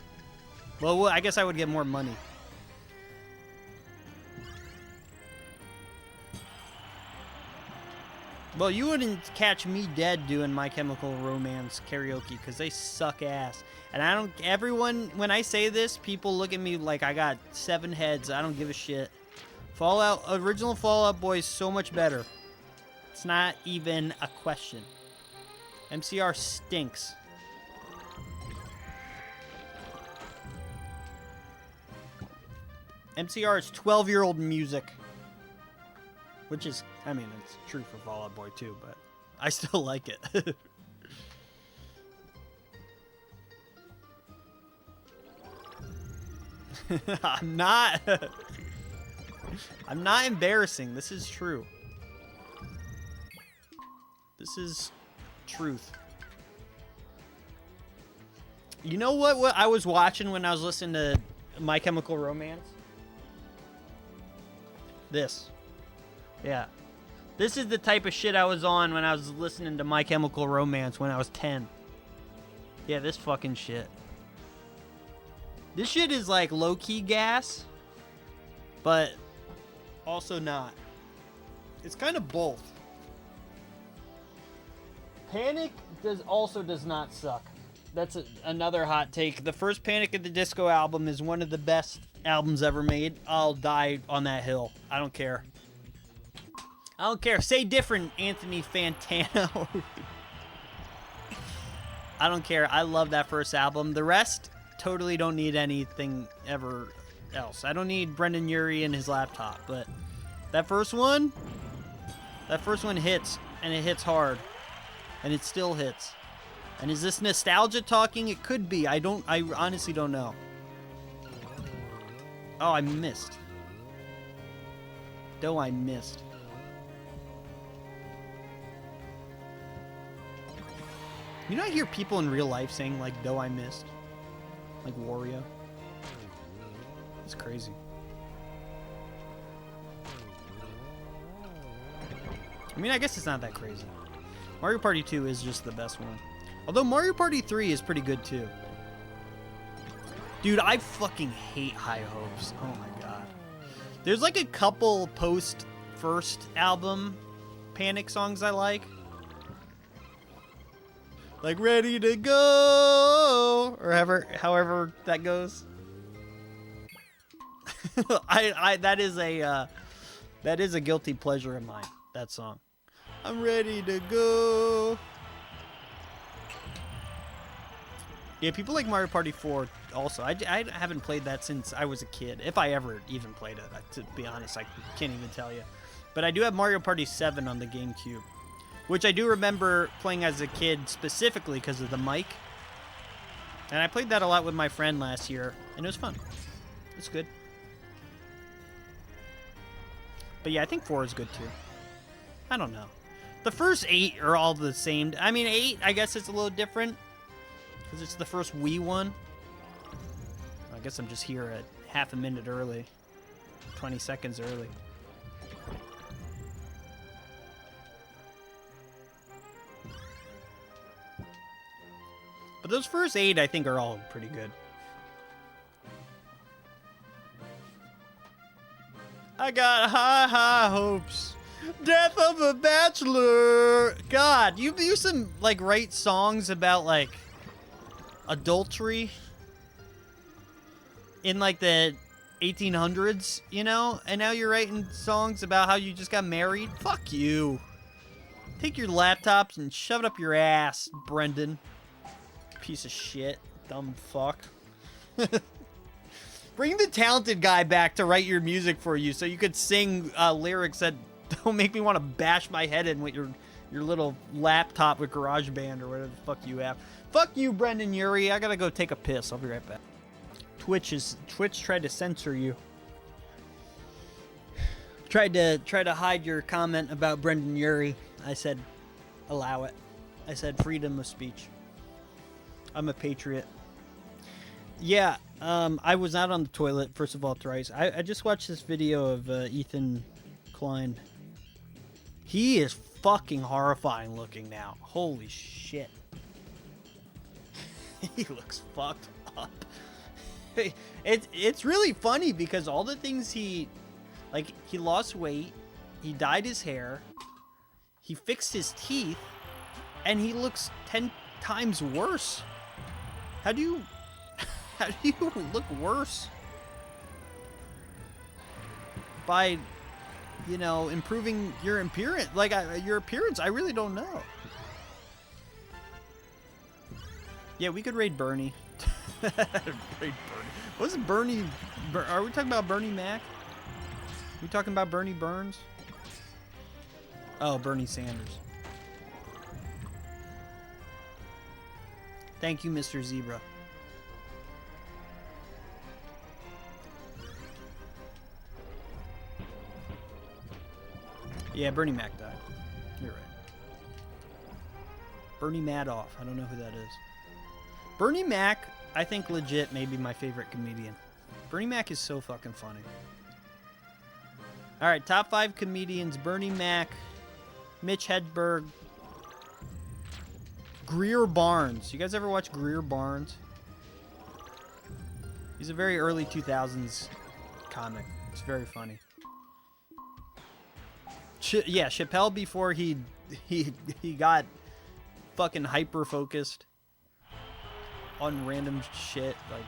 Speaker 1: Well, I guess I would get more money. Well, you wouldn't catch me dead doing My Chemical Romance karaoke, because they suck ass. And I don't... Everyone... When I say this, people look at me like I got 7 heads. I don't give a shit. Fallout... Original Fallout Boy is so much better. It's not even a question. MCR stinks. MCR is 12-year-old music. Which is, I mean, it's true for Fall Out Boy too, but I still like it. I'm not embarrassing. This is true. This is truth. You know what I was watching when I was listening to My Chemical Romance? This. Yeah. This is the type of shit I was on when I was listening to My Chemical Romance when I was 10. Yeah, this fucking shit. This shit is like low-key gas, but also not. It's kind of both. Panic does not suck. That's another hot take. The first Panic at the Disco album is one of the best albums ever made. I'll die on that hill. I don't care. I don't care. Say different, Anthony Fantano. I don't care. I love that first album. The rest, totally don't need anything ever else. I don't need Brendan Urie and his laptop, but that first one hits, and it hits hard, and it still hits. And is this nostalgia talking? It could be. I honestly don't know. Oh, I missed. Though I missed. You know, I hear people in real life saying, like, though I missed. Like Wario. It's crazy. I mean, I guess it's not that crazy. Mario Party 2 is just the best one. Although Mario Party 3 is pretty good, too. Dude, I fucking hate High Hopes. Oh, my God. There's, like, a couple post-first album Panic songs I like. Like, ready to go, or however that goes. That is a guilty pleasure of mine, that song. I'm ready to go. Yeah, people like Mario Party 4 also. I haven't played that since I was a kid, if I ever even played it. To be honest, I can't even tell you. But I do have Mario Party 7 on the GameCube, which I do remember playing as a kid specifically because of the mic. And I played that a lot with my friend last year, and it was fun. It's good. But yeah, I think 4 is good too. I don't know. The first 8 are all the same. I mean, 8, I guess it's a little different because it's the first Wii one. I guess I'm just here at half a minute early, 20 seconds early. But those first 8, I think, are all pretty good. I got high hopes. Death of a bachelor. God, you used to, like, write songs about, like, adultery in, like, the 1800s, you know? And now you're writing songs about how you just got married? Fuck you. Take your laptops and shove it up your ass, Brendan. Piece of shit. Dumb fuck. Bring the talented guy back to write your music for you so you could sing lyrics that don't make me want to bash my head in with your little laptop with GarageBand or whatever the fuck you have. Fuck you, Brendan Urie. I gotta go take a piss. I'll be right back. Twitch tried to censor you. Tried to hide your comment about Brendan Urie. I said, allow it. I said freedom of speech. I'm a patriot. Yeah, I was not on the toilet, first of all, thrice. I just watched this video of Ethan Klein. He is fucking horrifying looking now. Holy shit. He looks fucked up. It's really funny because all the things he lost weight, he dyed his hair, he fixed his teeth, and he looks 10 times worse. How do you look worse? By, you know, improving your appearance. Like, your appearance, I really don't know. Yeah, we could raid Bernie. Raid Bernie. Wasn't Bernie... Are we talking about Bernie Mac? Are we talking about Bernie Burns? Oh, Bernie Sanders. Thank you, Mr. Zebra. Yeah, Bernie Mac died. You're right. Bernie Madoff. I don't know who that is. Bernie Mac, I think legit may be my favorite comedian. Bernie Mac is so fucking funny. Alright, top 5 comedians. Bernie Mac, Mitch Hedberg, Greer Barnes. You guys ever watch Greer Barnes? He's a very early 2000s comic. It's very funny. Yeah, Chappelle before he got fucking hyper focused on random shit. Like,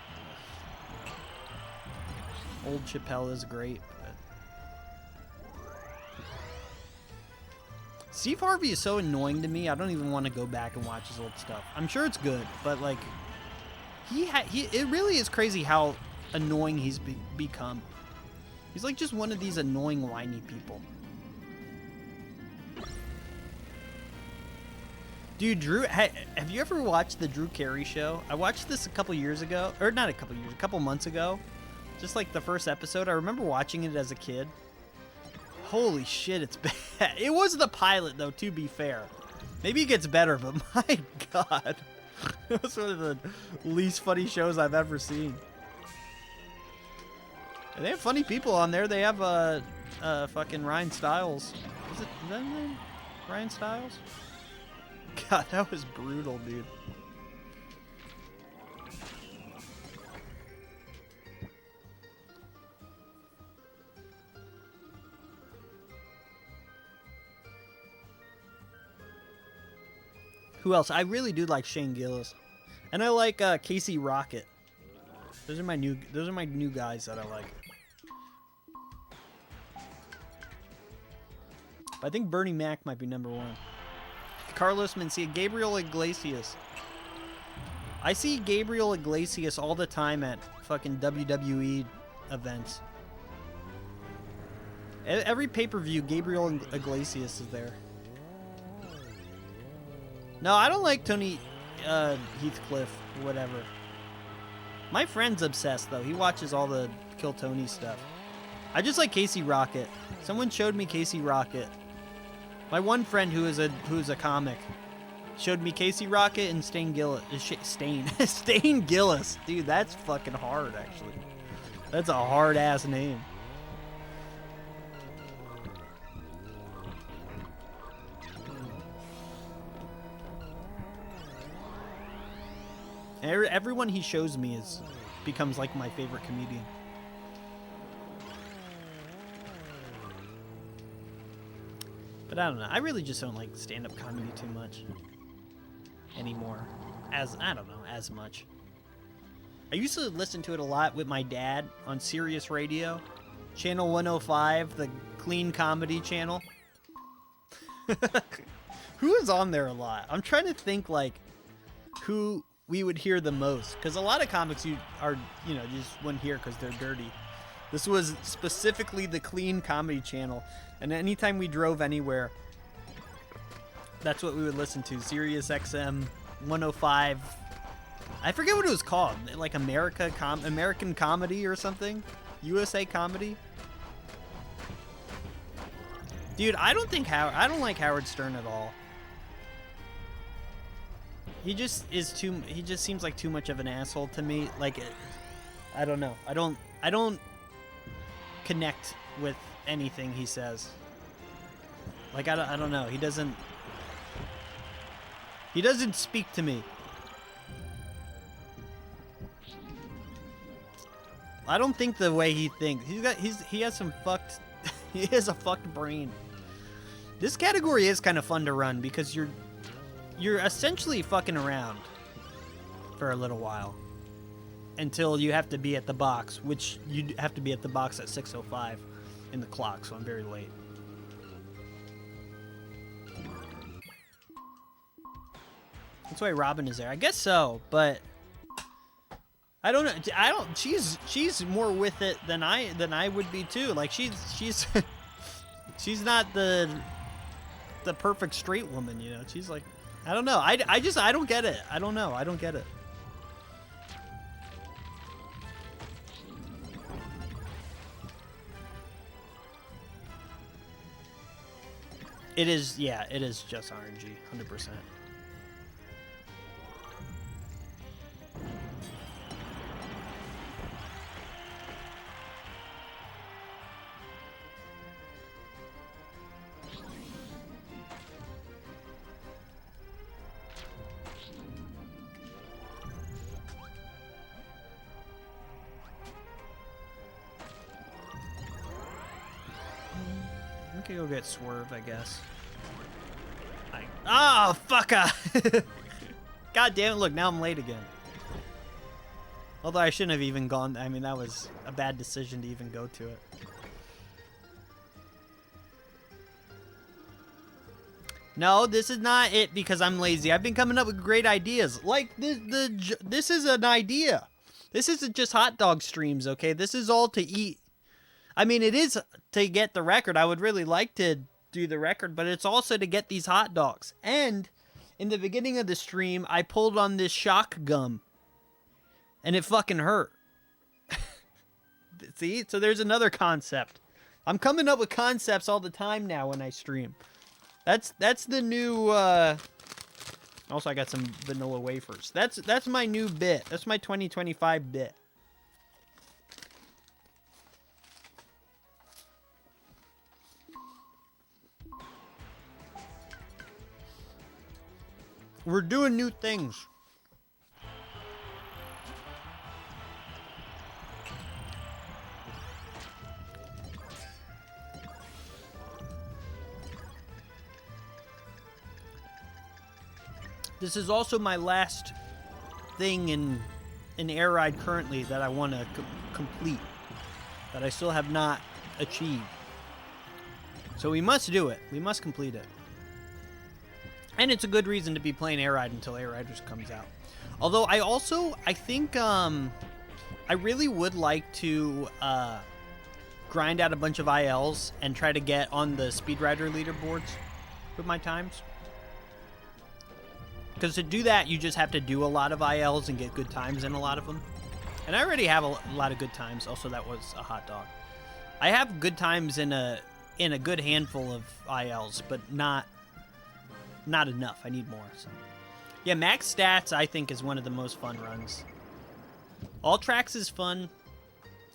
Speaker 1: old Chappelle is great. But Steve Harvey is so annoying to me. I don't even want to go back and watch his old stuff. I'm sure it's good, but like, it really is crazy how annoying he's become. He's like just one of these annoying whiny people. Dude, Drew, have you ever watched the Drew Carey show? I watched this a couple years ago, or not a couple months ago. Just like the first episode. I remember watching it as a kid. Holy shit, it's bad. It was the pilot, though, to be fair. Maybe it gets better, but my god. It was one of the least funny shows I've ever seen. And they have funny people on there. They have fucking Ryan Stiles. Is that his name? Ryan Stiles? God, that was brutal, dude. Who else? I really do like Shane Gillis, and I like Casey Rocket. Those are my new guys that I like. But I think Bernie Mac might be number 1. Carlos Mencia, Gabriel Iglesias. I see Gabriel Iglesias all the time at fucking WWE events. Every pay-per-view, Gabriel Iglesias is there. No, I don't like Tony Heathcliff or whatever. My friend's obsessed, though. He watches all the Kill Tony stuff. I just like Casey Rocket. Someone showed me Casey Rocket. My one friend who is a comic showed me Casey Rocket and Stain Gillis. Stain Gillis. Dude, that's fucking hard, actually. That's a hard-ass name. Everyone he shows me becomes like my favorite comedian. But I don't know. I really just don't like stand-up comedy too much anymore. I don't know, as much. I used to listen to it a lot with my dad on Sirius Radio, Channel 105, the clean comedy channel. Who is on there a lot? I'm trying to think like who we would hear the most, because a lot of comics you just wouldn't hear because they're dirty. This was specifically the clean comedy channel, and anytime we drove anywhere, that's what we would listen to. Sirius XM 105. I forget what it was called. Like American Comedy or something? USA Comedy? Dude, I don't like Howard Stern at all. He just seems like too much of an asshole to me. Like, I don't know. I don't connect with anything he says. Like, I don't know. He doesn't speak to me. I don't think the way he thinks. He has some fucked he has a fucked brain. This category is kind of fun to run because you're essentially fucking around for a little while until you have to be at the box, which you have to be at the box at 6:05 in the clock, so I'm very late. That's why Robin is there. I guess so, but I don't know. She's more with it than I would be too. Like she's she's not the perfect straight woman, you know. She's like, I don't know. I don't get it. I don't know. I don't get it. It is, yeah, it is just RNG, 100%. I could go get Swerve, I guess. Oh, fucker! God damn it, look, now I'm late again. Although I shouldn't have even gone. I mean, that was a bad decision to even go to it. No, this is not it because I'm lazy. I've been coming up with great ideas. Like, this is an idea. This isn't just hot dog streams, okay? This is all to eat. I mean, it is to get the record. I would really like to do the record, but it's also to get these hot dogs. And in the beginning of the stream, I pulled on this shock gum. And it fucking hurt. See? So there's another concept. I'm coming up with concepts all the time now when I stream. That's the new also I got some vanilla wafers. That's my new bit. That's my 2025 bit. We're doing new things. This is also my last thing in Air Ride currently that I want to complete, that I still have not achieved. So we must do it. We must complete it. And it's a good reason to be playing Air Ride until Air Riders comes out. Although I think I really would like to grind out a bunch of ILs and try to get on the Speedrider leaderboards with my times. Because to do that, you just have to do a lot of ILs and get good times in a lot of them. And I already have a lot of good times. Also, that was a hot dog. I have good times in a good handful of ILs, but not enough. I need more. So, yeah, max stats I think is one of the most fun runs. All tracks is fun.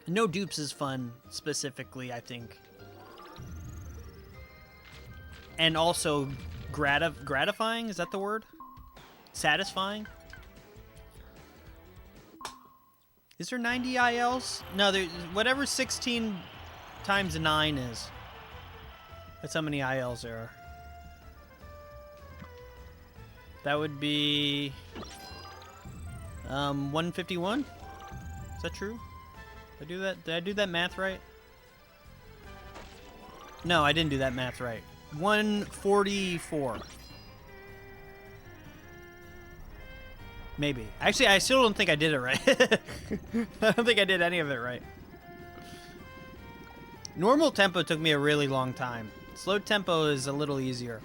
Speaker 1: No dupes is fun specifically, I think. And also gratifying, is that the word? Satisfying? Is there 90 ILs? No, there's whatever 16 times 9 is. That's how many ILs there are. That would be 151. Is that true? Did I do that math right? No, I didn't do that math right. 144. Maybe. Actually, I still don't think I did it right. I don't think I did any of it right. Normal tempo took me a really long time. Slow tempo is a little easier.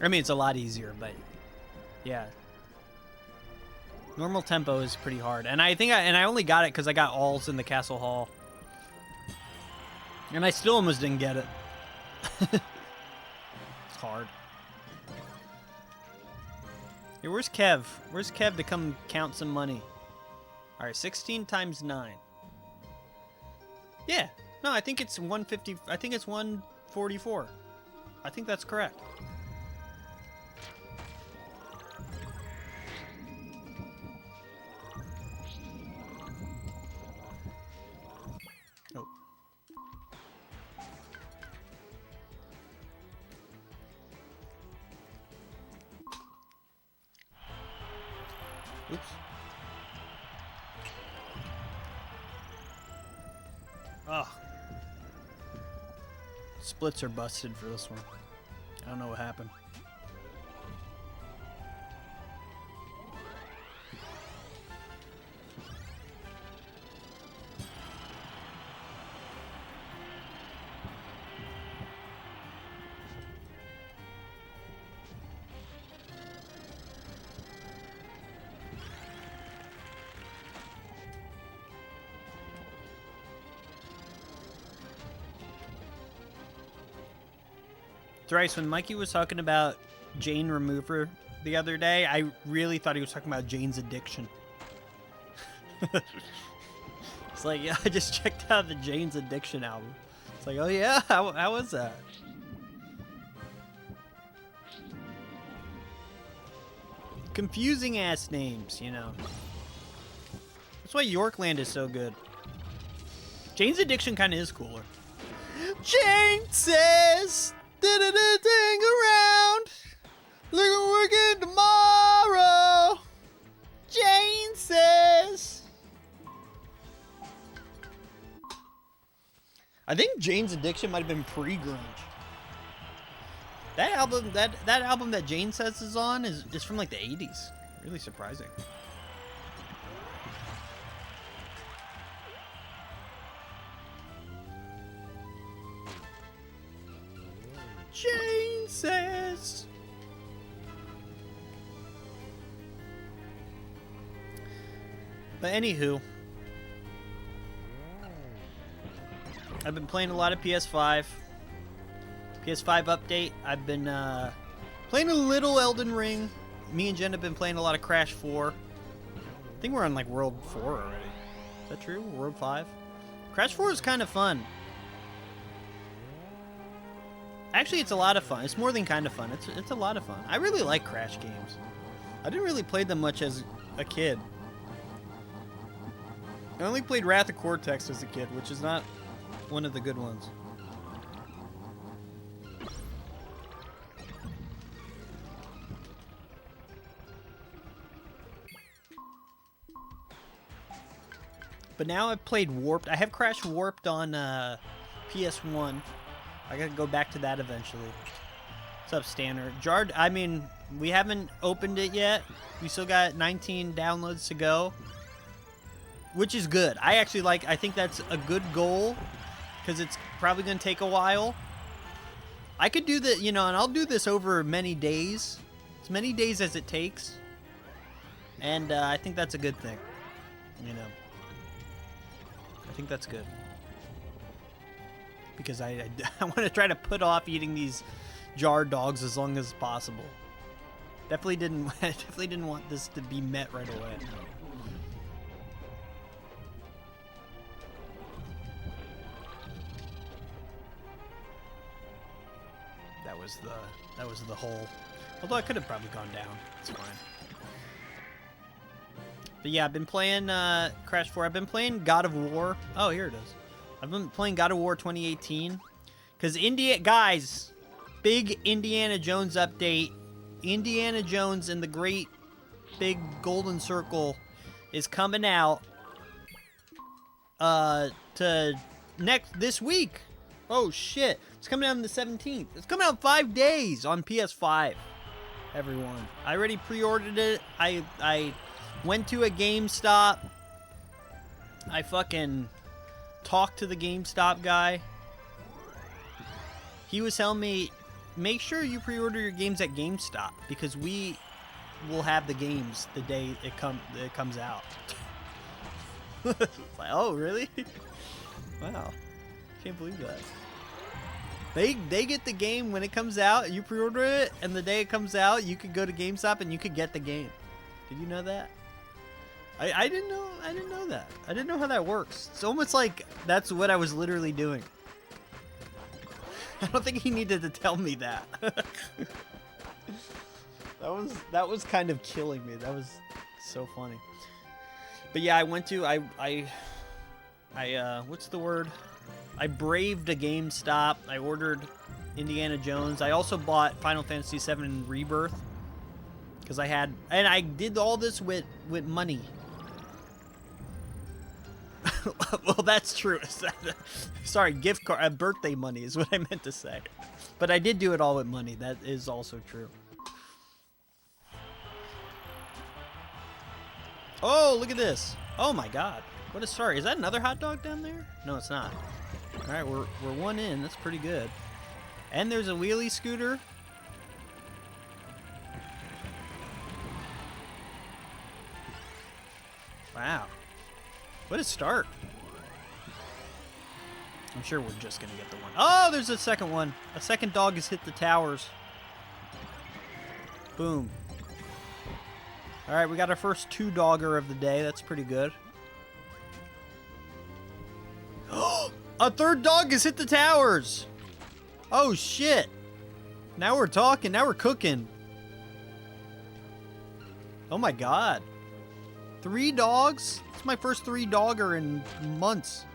Speaker 1: I mean, it's a lot easier, but yeah. Normal tempo is pretty hard. And I think I only got it because I got alls in the Castle Hall. And I still almost didn't get it. It's hard. Hey, where's Kev? Where's Kev to come count some money? Alright, 16 times 9. Yeah. No, I think it's 150. I think it's 1 44. I think that's correct. Oh. Oops. Ugh. Splits are busted for this one. I don't know what happened. Thrice, when Mikey was talking about Jane Remover the other day, I really thought he was talking about Jane's Addiction. It's like, yeah, I just checked out the Jane's Addiction album. It's like, oh yeah, how was that? Confusing ass names, you know. That's why Yorkland is so good. Jane's Addiction kind of is cooler. Jane says, ding around, look at working tomorrow. Jane says. I think Jane's Addiction might have been pre-grunge. That album, that album that Jane Says is on is from like the 80s. Really surprising. Jane Says. But anywho, I've been playing a lot of PS5. PS5 update. I've been playing a little Elden Ring. Me and Jen have been playing a lot of Crash 4. I think we're on like World 4 already. Is that true? World 5? Crash 4 is kind of fun. Actually, it's a lot of fun. It's more than kind of fun. It's a lot of fun. I really like Crash games. I didn't really play them much as a kid. I only played Wrath of Cortex as a kid, which is not one of the good ones. But now I've played Warped. I have Crash Warped on PS1. I gotta go back to that eventually. What's up, Stanner? Jarred, I mean, we haven't opened it yet. We still got 19 downloads to go, which is good. I think that's a good goal, because it's probably gonna take a while. I could do that, you know, and I'll do this over many days. As many days as it takes. And I think that's a good thing, you know. I think that's good. Because I want to try to put off eating these jar dogs as long as possible. Definitely didn't want this to be met right away. That was the whole. Although I could have probably gone down. It's fine. But yeah, I've been playing Crash 4. I've been playing God of War. Oh, here it is. I've been playing God of War 2018. Because guys, big Indiana Jones update. Indiana Jones and the Great Big Golden Circle is coming out this week. Oh shit. It's coming out on the 17th. It's coming out in 5 days on PS5. Everyone. I already pre-ordered it. I went to a GameStop. I fucking talked to the GameStop guy. He was telling me, make sure you pre-order your games at GameStop, because we will have the games the day it comes out. It's like, oh, really? Wow. Can't believe that. They get the game when it comes out, you pre-order it, and the day it comes out, you could go to GameStop and you could get the game. Did you know that? I didn't know that. I didn't know how that works. It's almost like that's what I was literally doing. I don't think he needed to tell me that. that was kind of killing me. That was so funny. But yeah, I went to I what's the word? I braved a GameStop. I ordered Indiana Jones. I also bought Final Fantasy VII Rebirth because I did all this with money. Well, that's true. Sorry, gift card, birthday money is what I meant to say. But I did do it all with money. That is also true. Oh, look at this. Oh my God. What a start. Is that another hot dog down there? No, it's not. All right, we're one in. That's pretty good. And there's a wheelie scooter. Wow. What a start. I'm sure we're just going to get the one. Oh, there's a second one. A second dog has hit the towers. Boom. All right, we got our first 2-dogger of the day. That's pretty good. A third dog has hit the towers. Oh, shit. Now we're talking. Now we're cooking. Oh, my God. 3 dogs? It's my first 3-dogger in months.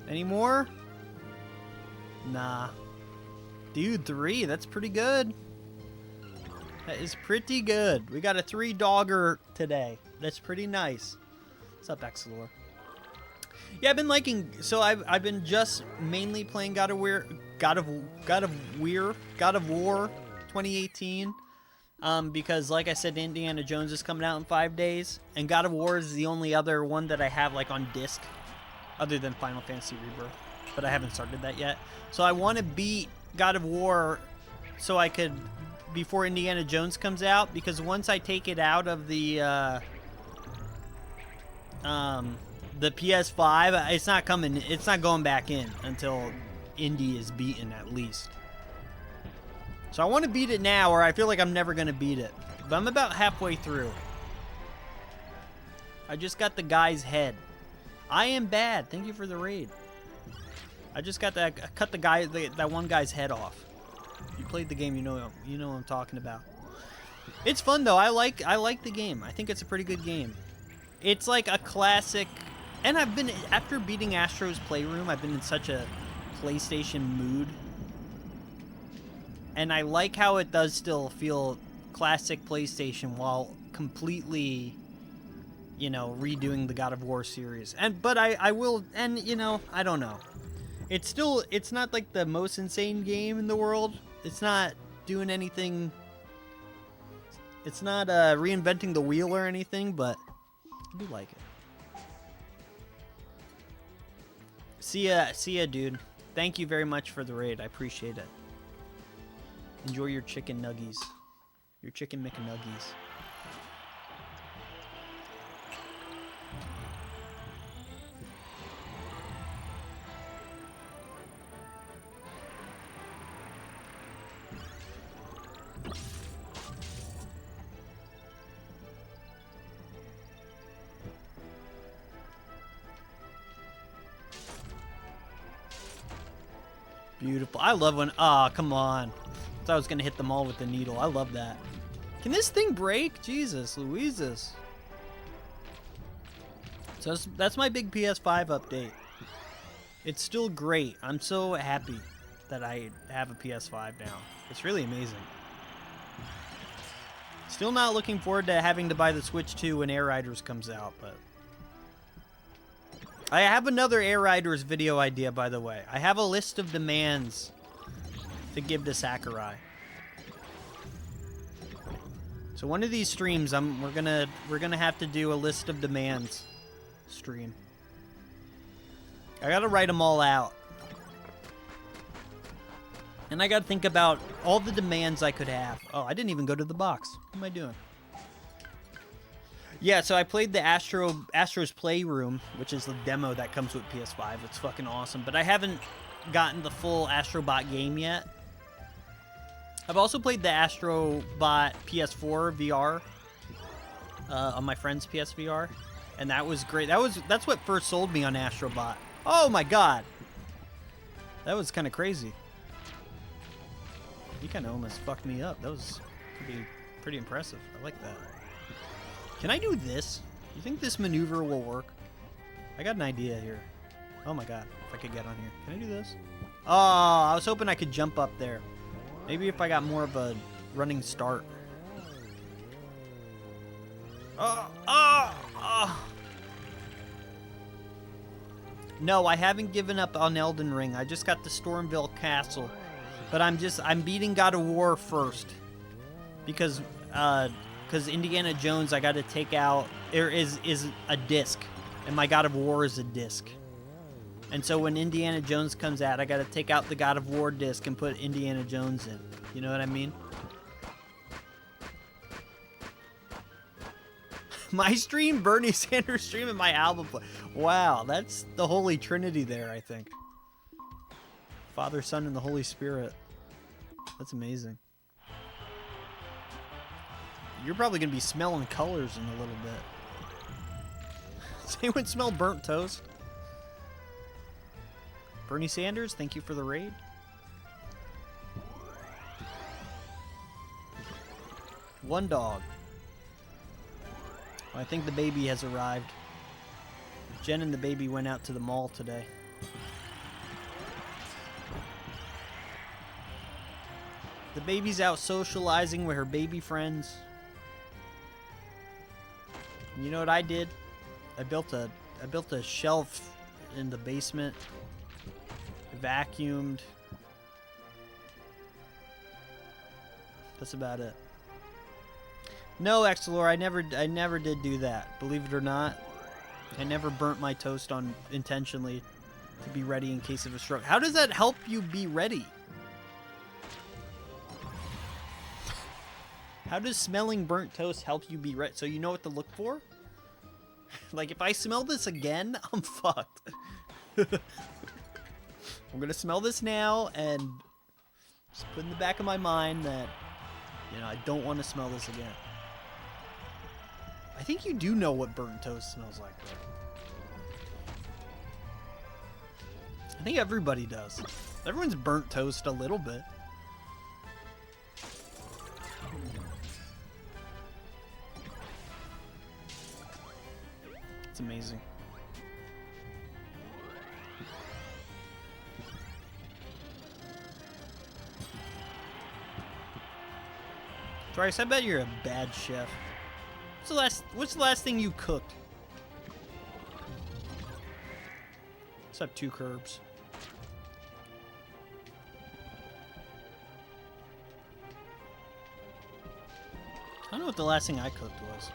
Speaker 1: Any more? Nah. Dude, 3. That's pretty good. That is pretty good. We got a 3-dogger today. That's pretty nice. What's up, Excelor? Yeah, I've been liking. So I've been just mainly playing God of War 2018. Because like I said, Indiana Jones is coming out in 5 days, and God of War is the only other one that I have like on disc, other than Final Fantasy Rebirth. But I haven't started that yet. So I want to beat God of War so I could before Indiana Jones comes out, because once I take it out of the PS5, it's not coming. It's not going back in until Indy is beaten at least. So I want to beat it now, or I feel like I'm never going to beat it. But I'm about halfway through. I just got the guy's head. I am bad. Thank you for the raid. I just got that. I cut that one guy's head off. You played the game, you know what I'm talking about. It's fun though. I like the game. I think it's a pretty good game. It's like a classic. And I've been, after beating Astro's Playroom, I've been in such a PlayStation mood. And I like how it does still feel classic PlayStation while completely, redoing the God of War series. But I will, and I don't know. It's not like the most insane game in the world. It's not doing anything. It's not reinventing the wheel or anything, but I do like it. See ya, dude. Thank you very much for the raid. I appreciate it. Enjoy your chicken nuggies. Your chicken McNuggies. Beautiful. I love when... Ah, come on. I thought I was going to hit them all with the needle. I love that. Can this thing break? Jesus, Louises. So that's my big PS5 update. It's still great. I'm so happy that I have a PS5 now. It's really amazing. Still not looking forward to having to buy the Switch 2 when Air Riders comes out, but... I have another Air Riders video idea, by the way. I have a list of demands to give to Sakurai. So one of these streams, we're gonna have to do a list of demands stream. I gotta write them all out, and I gotta think about all the demands I could have. Oh, I didn't even go to the box. What am I doing? Yeah, so I played the Astro's Playroom, which is the demo that comes with PS5. It's fucking awesome, but I haven't gotten the full Astrobot game yet. I've also played the Astrobot PS4 VR on my friend's PSVR. And that was great. That's what first sold me on Astrobot. Oh my god. That was kind of crazy. You kind of almost fucked me up. That was pretty impressive. I like that. Can I do this? You think this maneuver will work? I got an idea here. Oh my god. If I could get on here. Can I do this? Oh, I was hoping I could jump up there. Maybe if I got more of a running start. No, I haven't given up on Elden Ring. I just got the Stormville Castle. But I'm beating God of War first. Because Indiana Jones, I got to take out, is a disc. And my God of War is a disc. And so when Indiana Jones comes out, I got to take out the God of War disc and put Indiana Jones in. You know what I mean? My stream, Bernie Sanders stream, and my album play. Wow, that's the Holy Trinity there, I think. Father, Son, and the Holy Spirit. That's amazing. You're probably going to be smelling colors in a little bit. Does anyone smell burnt toast? Bernie Sanders, thank you for the raid. One dog. Well, I think the baby has arrived. Jen and the baby went out to the mall today. The baby's out socializing with her baby friends. And you know what I did? I built a shelf in the basement. Vacuumed. That's about it. No, Exelor, I never did do that. Believe it or not, I never burnt my toast on intentionally to be ready in case of a stroke. How does that help you be ready? How does smelling burnt toast help you be ready? So you know what to look for? Like, if I smell this again, I'm fucked. I'm gonna smell this now and just put in the back of my mind that, you know, I don't want to smell this again. I think you do know what burnt toast smells like, though. I think everybody does. Everyone's burnt toast a little bit. It's amazing. Thrice, I bet you're a bad chef. What's the last thing you cooked? Let's have 2 curbs. I don't know what the last thing I cooked was.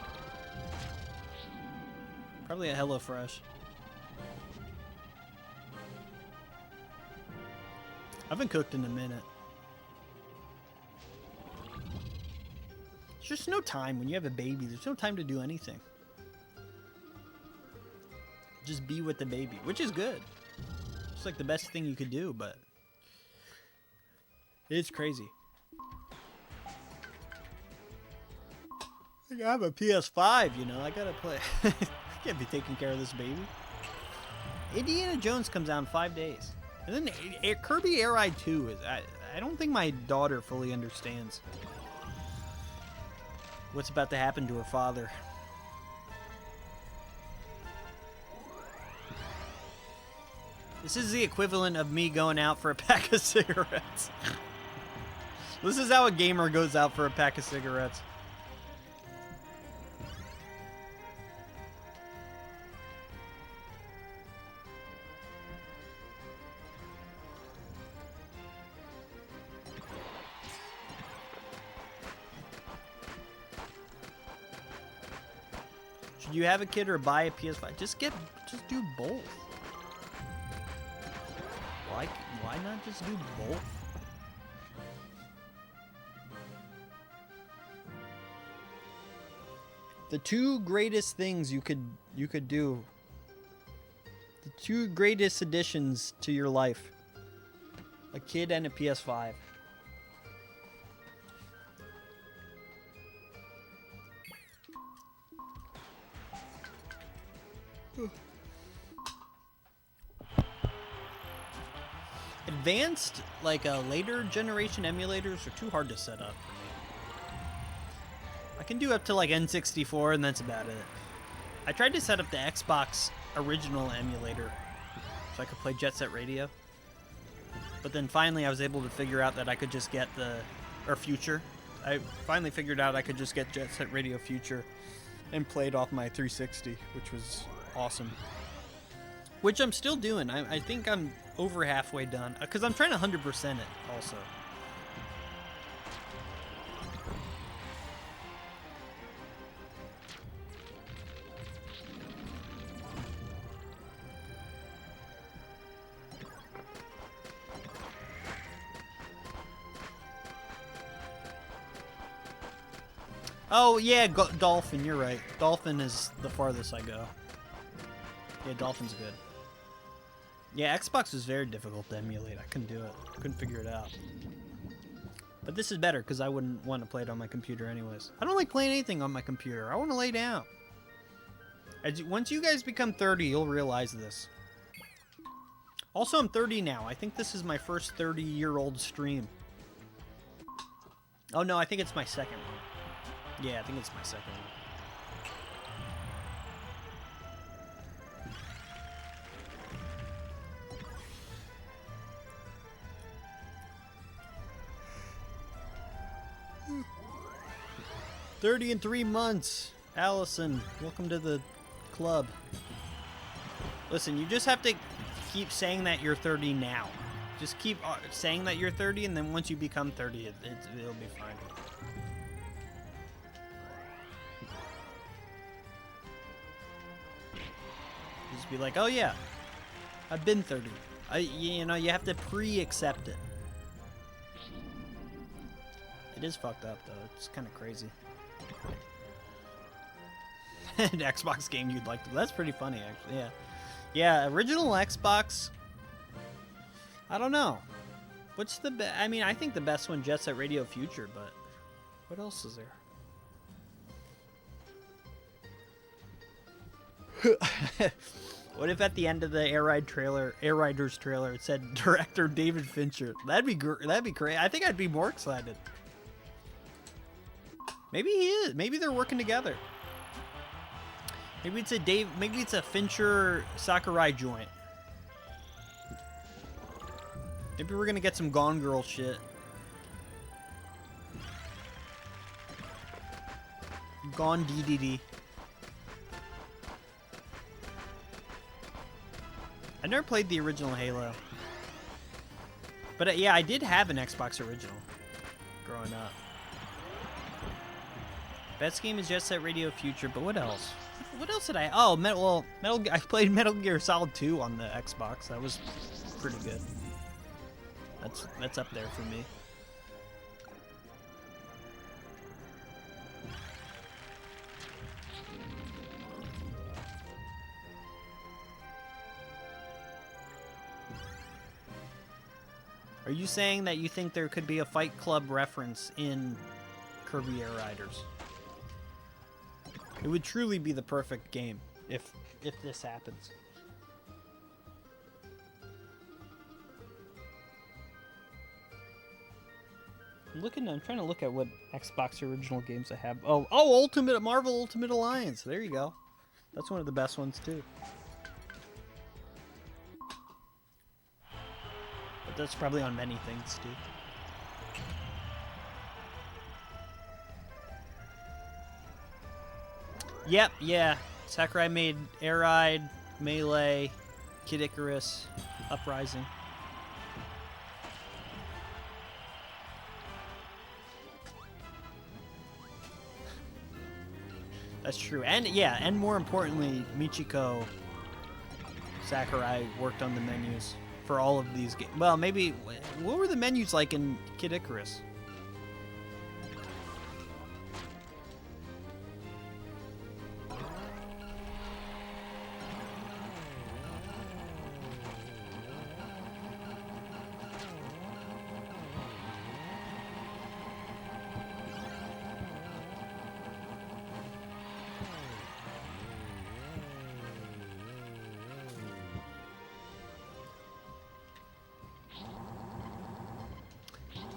Speaker 1: Probably a HelloFresh. I haven't cooked in a minute. There's just no time when you have a baby. There's no time to do anything. Just be with the baby, which is good. It's like the best thing you could do, but it's crazy. I have a PS5, you know. I gotta play. I can't be taking care of this baby. Indiana Jones comes out in 5 days. And then Kirby Air Ride 2 is... I don't think my daughter fully understands what's about to happen to her father. This is the equivalent of me going out for a pack of cigarettes. This is how a gamer goes out for a pack of cigarettes. Should you have a kid or buy a PS5? Just do both. Why not just do both? The 2 greatest things you could do. The 2 greatest additions to your life. A kid and a PS5. Advanced, like later generation emulators are too hard to set up for me. I can do up to like N64 and that's about it. I tried to set up the Xbox original emulator so I could play Jet Set Radio. But then finally I was able to figure out that I could just get Future. I finally figured out I could just get Jet Set Radio Future and play it off my 360, which was awesome. Which I'm still doing. I think I'm over halfway done. Because I'm trying to 100% it also. Oh, yeah, Dolphin, you're right. Dolphin is the farthest I go. Yeah, Dolphin's good. Yeah, Xbox was very difficult to emulate. I couldn't do it. I couldn't figure it out. But this is better, because I wouldn't want to play it on my computer anyways. I don't like playing anything on my computer. I want to lay down. Once you guys become 30, you'll realize this. Also, I'm 30 now. I think this is my first 30-year-old stream. Oh, no, I think it's my second one. Yeah, I think it's my second one. "30 in 3 months. Allison, welcome to the club." Listen, you just have to keep saying that you're 30 now. Just keep saying that you're 30, and then once you become 30, it'll be fine. Just be like, oh yeah, I've been 30. You know, you have to pre-accept it. It is fucked up, though. It's kind of crazy. An Xbox game you'd like to... That's pretty funny, actually, yeah. Yeah, original Xbox... I don't know. What's the best... I mean, I think the best one, Jet Set Radio Future, but... What else is there? What if at the end of the Air Riders trailer, it said director David Fincher? That'd be great. I think I'd be more excited. Maybe he is. Maybe they're working together. Maybe it's a Fincher Sakurai joint. Maybe we're gonna get some Gone Girl shit. Gone DDD. I never played the original Halo. But yeah, I did have an Xbox original growing up. Best game is Jet Set Radio Future, but what else? What else did I... Oh, I played Metal Gear Solid 2 on the Xbox. That was pretty good. That's up there for me. Are you saying that you think there could be a Fight Club reference in Kirby Air Riders? It would truly be the perfect game if this happens. I'm trying to look at what Xbox original games I have. Oh, Marvel Ultimate Alliance. There you go. That's one of the best ones too. But that's probably on many things too. Yep, yeah. Sakurai made Air Ride, Melee, Kid Icarus, Uprising. That's true. And yeah, and more importantly, Michiko Sakurai worked on the menus for all of these games. Well, maybe... What were the menus like in Kid Icarus?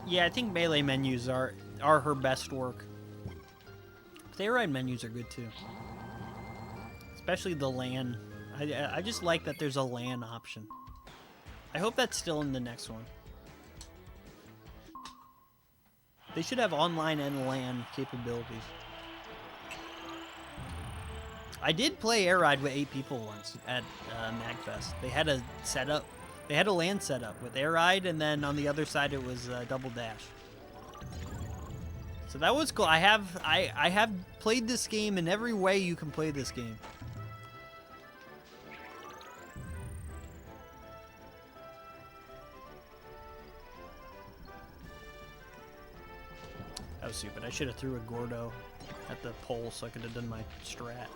Speaker 1: Yeah, I think melee menus are her best work. The air ride menus are good too. Especially the LAN. I just like that there's a LAN option. I hope that's still in the next one. They should have online and LAN capabilities. I did play air ride with 8 people once at MagFest. They had a setup. They had a LAN setup with air ride, and then on the other side it was double dash. So that was cool. I have played this game in every way you can play this game. That was stupid. I should have threw a Gordo at the pole so I could have done my strat.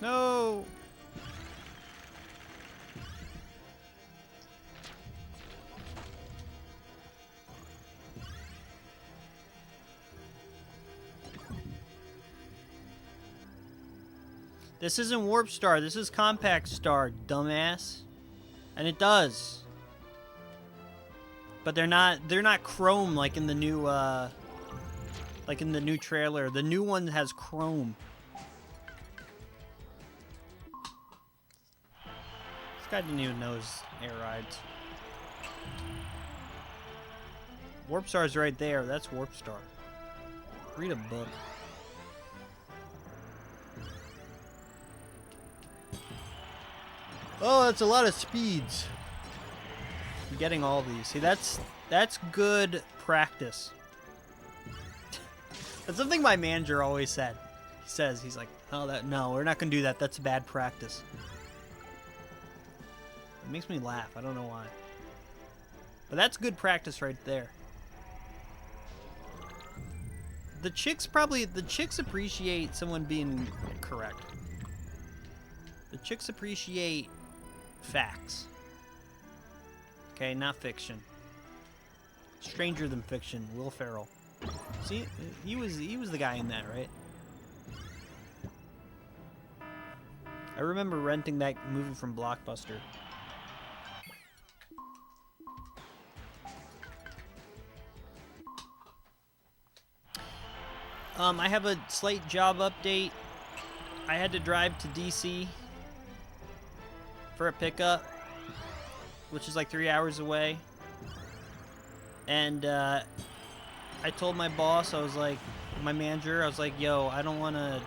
Speaker 1: No! This isn't Warp Star, this is Compact Star, dumbass. And it does. But they're not chrome like in the new trailer. The new one has chrome. This guy didn't even know his air rides. Warp Star's right there. That's Warp Star. Read a book. Oh, that's a lot of speeds. I'm getting all these. See, that's good practice. That's something my manager always said. He's like, oh, no, we're not gonna do that. That's bad practice. It makes me laugh. I don't know why. But that's good practice right there. The chicks appreciate someone being correct. The chicks appreciate facts. Okay, not fiction. Stranger Than Fiction, Will Ferrell. See, he was the guy in that, right? I remember renting that movie from Blockbuster. I have a slight job update. I had to drive to DC for a pickup, which is like 3 hours away. And I told my boss, I was like, my manager, I was like, yo, I don't want to,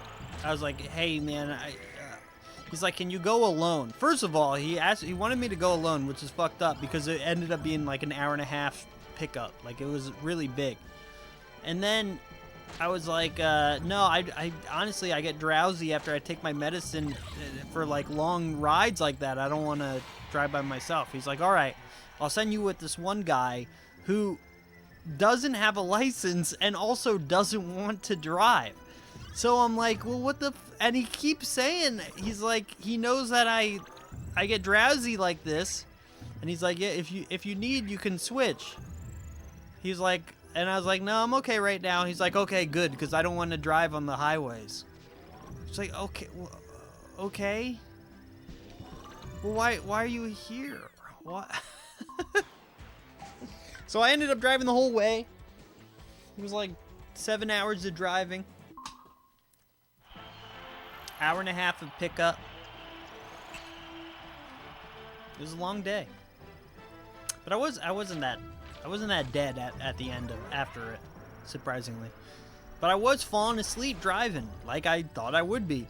Speaker 1: I was like, hey man, he's like, can you go alone? First of all, he wanted me to go alone, which is fucked up because it ended up being like an hour and a half pickup. Like it was really big. And then I was like, no, I honestly, I get drowsy after I take my medicine for like long rides like that. I don't want to drive by myself. He's like, all right, I'll send you with this one guy who doesn't have a license and also doesn't want to drive. So I'm like, well, what the and he keeps saying, he's like, he knows that I get drowsy like this. And he's like, yeah, if you need, you can switch. He's like, and I was like, no, I'm okay right now. He's like, okay, good, because I don't want to drive on the highways. It's like, okay, okay. Well, why are you here? What? So I ended up driving the whole way. It was like 7 hours of driving. Hour and a half of pickup. It was a long day. But I wasn't that dead at the end after it, surprisingly. But I was falling asleep driving, like I thought I would be.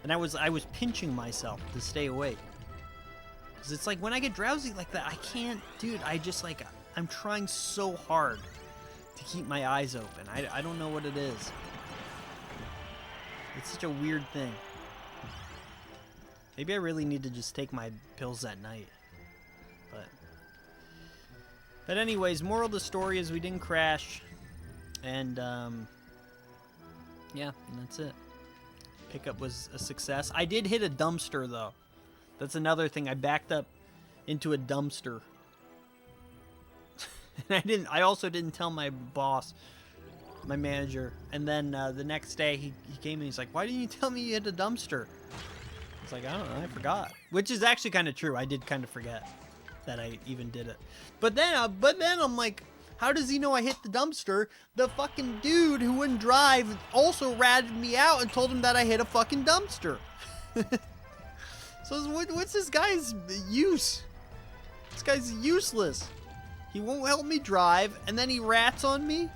Speaker 1: And I was pinching myself to stay awake. Because it's like when I get drowsy like that, I can't, dude, I'm trying so hard to keep my eyes open. I don't know what it is. It's such a weird thing. Maybe I really need to just take my pills at night. But anyways, moral of the story is we didn't crash. And, yeah, and that's it. Pickup was a success. I did hit a dumpster, though. That's another thing. I backed up into a dumpster. I also didn't tell my boss, my manager. And then the next day he came and he's like, "Why didn't you tell me you hit a dumpster?" I was like, "I don't know, I forgot." Which is actually kind of true. I did kind of forget that I even did it. But then I'm like, how does he know I hit the dumpster? The fucking dude who wouldn't drive also ratted me out and told him that I hit a fucking dumpster. So what's this guy's use? This guy's useless. He won't help me drive, and then he rats on me.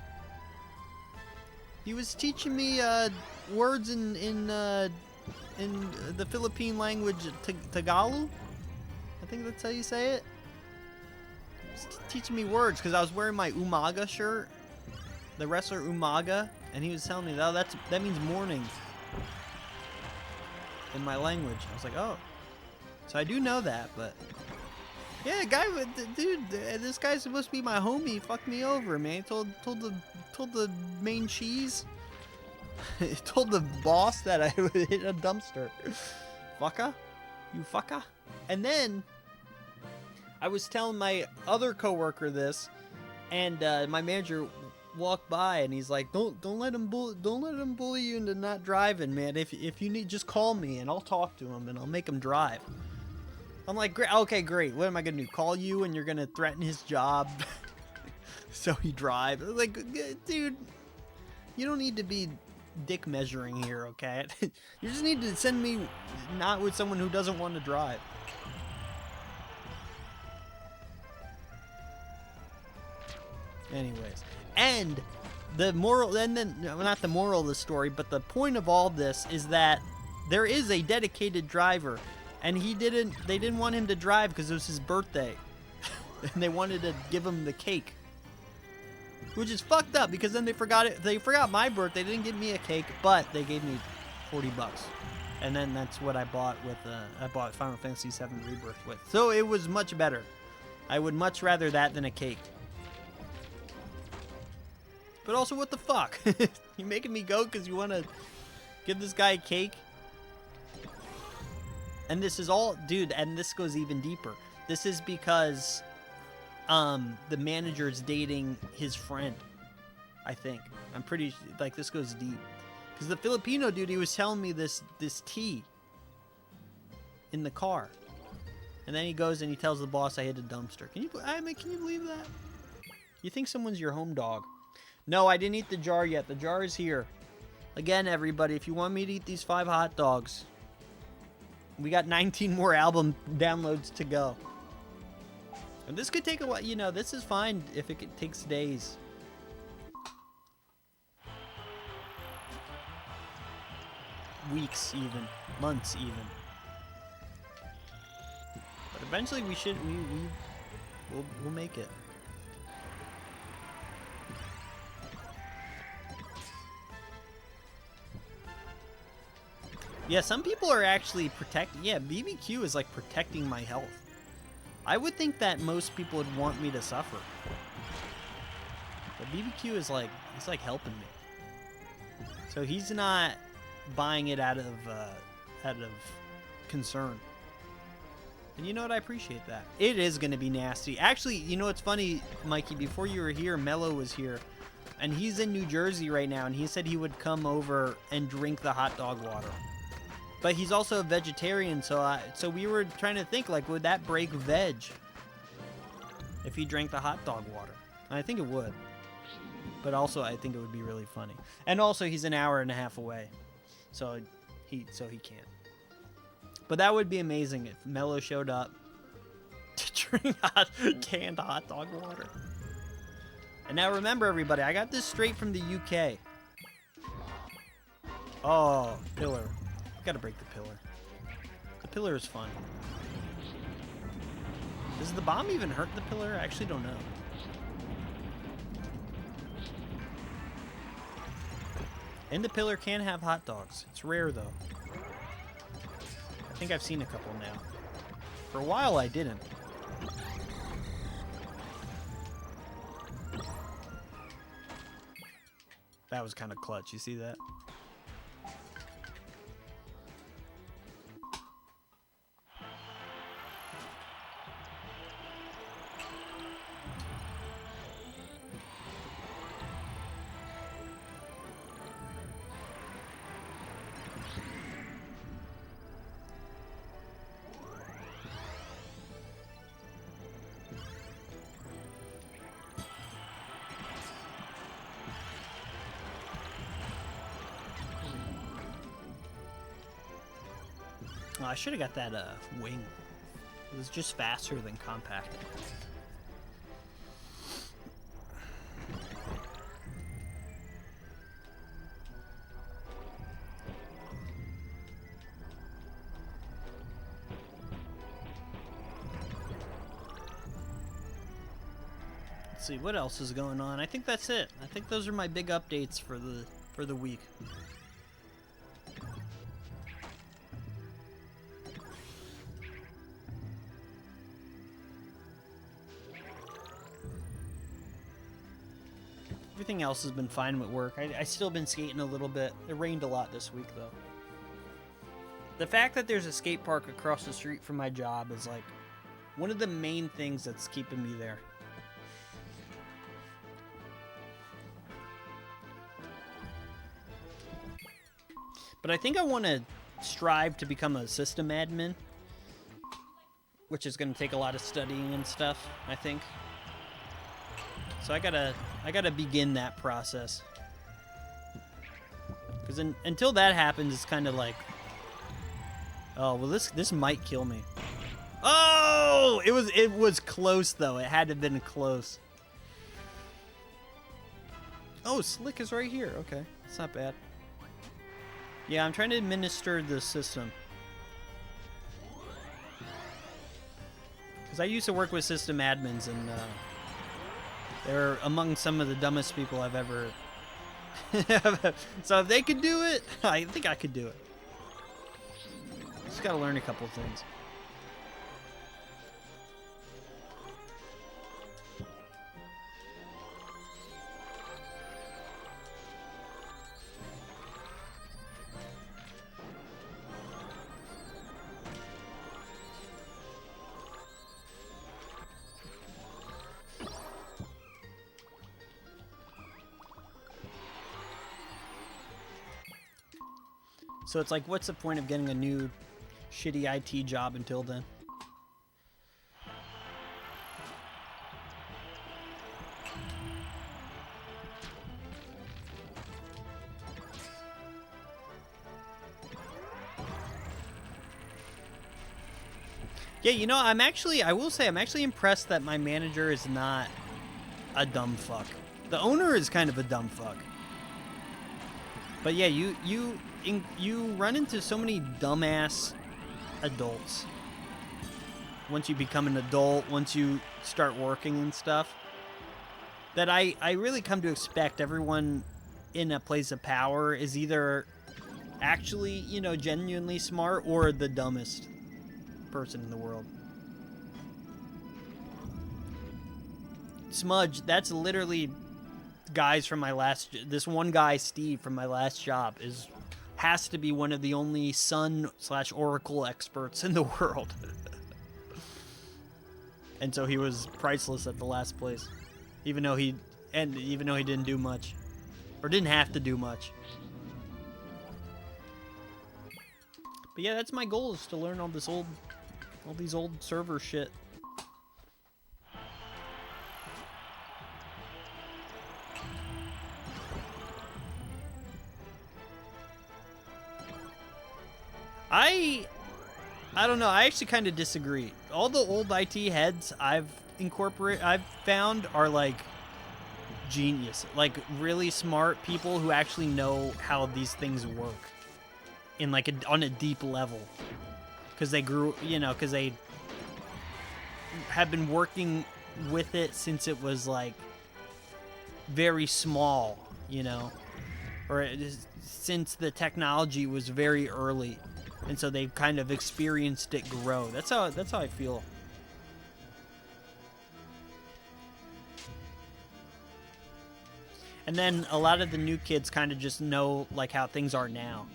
Speaker 1: He was teaching me words in the Philippine language, Tagalog. I think that's how you say it. He was teaching me words because I was wearing my Umaga shirt, the wrestler Umaga, and he was telling me that means morning in my language. I was like, oh, so I do know that, but. Yeah, dude, this guy's supposed to be my homie. He fucked me over, man. He told the main cheese. He told the boss that I would hit a dumpster. Fucker. You fucker. And then I was telling my other coworker this, and my manager walked by and he's like, Don't let him bully you into not driving, man. If you need, just call me and I'll talk to him and I'll make him drive. I'm like, okay, great. What am I going to do? Call you and you're going to threaten his job so he drives? Like, dude, you don't need to be dick measuring here, okay? You just need to send me not with someone who doesn't want to drive. Anyways, and the moral, and then, not the moral of the story, but the point of all this is that there is a dedicated driver. And they didn't want him to drive because it was his birthday. And they wanted to give him the cake. Which is fucked up because then they forgot it. They forgot my birthday. They didn't give me a cake, but they gave me $40. And then that's what I bought with, I bought Final Fantasy VII Rebirth with. So it was much better. I would much rather that than a cake. But also, what the fuck? You making me go because you want to give this guy a cake? And this is all, dude, and this goes even deeper. This is because the manager's dating his friend, I think. I'm pretty, like, this goes deep. Because the Filipino dude, he was telling me this tea in the car. And then he goes and he tells the boss I hit a dumpster. Can you believe that? You think someone's your home dog. No, I didn't eat the jar yet. The jar is here. Again, everybody, if you want me to eat these 5 hot dogs, we got 19 more album downloads to go. And this could take a while. You know, this is fine if it takes days. Weeks even. Months even. But eventually we'll make it. Yeah, some people are actually yeah, BBQ is like protecting my health. I would think that most people would want me to suffer. But BBQ is like, he's like helping me. So he's not buying it out of concern. And you know what? I appreciate that. It is going to be nasty. Actually, you know what's funny, Mikey? Before you were here, Mello was here. And he's in New Jersey right now. And he said he would come over and drink the hot dog water. But he's also a vegetarian, so we were trying to think, like, would that break veg if he drank the hot dog water? And I think it would. But also, I think it would be really funny. And also, he's an hour and a half away, so he can't. But that would be amazing if Mello showed up to drink canned hot dog water. And now remember, everybody, I got this straight from the UK. Oh, pillar. Gotta break the pillar. The pillar is fun. Does the bomb even hurt the pillar? I actually don't know. And the pillar can have hot dogs. It's rare though. I think I've seen a couple now. For a while I didn't. That was kind of clutch. You see that? Oh, I should have got that wing. It was just faster than compact. Let's see what else is going on. I think that's it. I think those are my big updates for the week. Everything else has been fine with work. I still been skating a little bit. It rained a lot this week, though. The fact that there's a skate park across the street from my job is, like, one of the main things that's keeping me there. But I think I want to strive to become a system admin, which is going to take a lot of studying and stuff, I think. So I gotta begin that process. Because until that happens, it's kind of like, oh well, this might kill me. Oh, it was close though. It had to have been close. Oh, Slick is right here. Okay, it's not bad. Yeah, I'm trying to administer the system. Because I used to work with system admins, and they're among some of the dumbest people I've ever... So if they could do it, I think I could do it. Just gotta learn a couple of things. So it's like, what's the point of getting a new shitty IT job until then? Yeah, you know, I will say I'm actually impressed that my manager is not a dumb fuck. The owner is kind of a dumb fuck. But yeah, you run into so many dumbass adults once you become an adult, once you start working and stuff, that I really come to expect everyone in a place of power is either actually, you know, genuinely smart or the dumbest person in the world. Smudge, that's literally guys from my this one guy, Steve, from my last job has to be one of the only Sun/Oracle experts in the world. And so he was priceless at the last place, even though he didn't do much, or didn't have to do much. But yeah, that's my goal, is to learn all these old server shit. I don't know. I actually kind of disagree. All the old IT heads I've found are like genius, like really smart people who actually know how these things work in like on a deep level, because they grew, you know, because they have been working with it since it was like very small, you know, or since the technology was very early. And so they've kind of experienced it grow. That's how I feel. And then a lot of the new kids kind of just know like how things are now.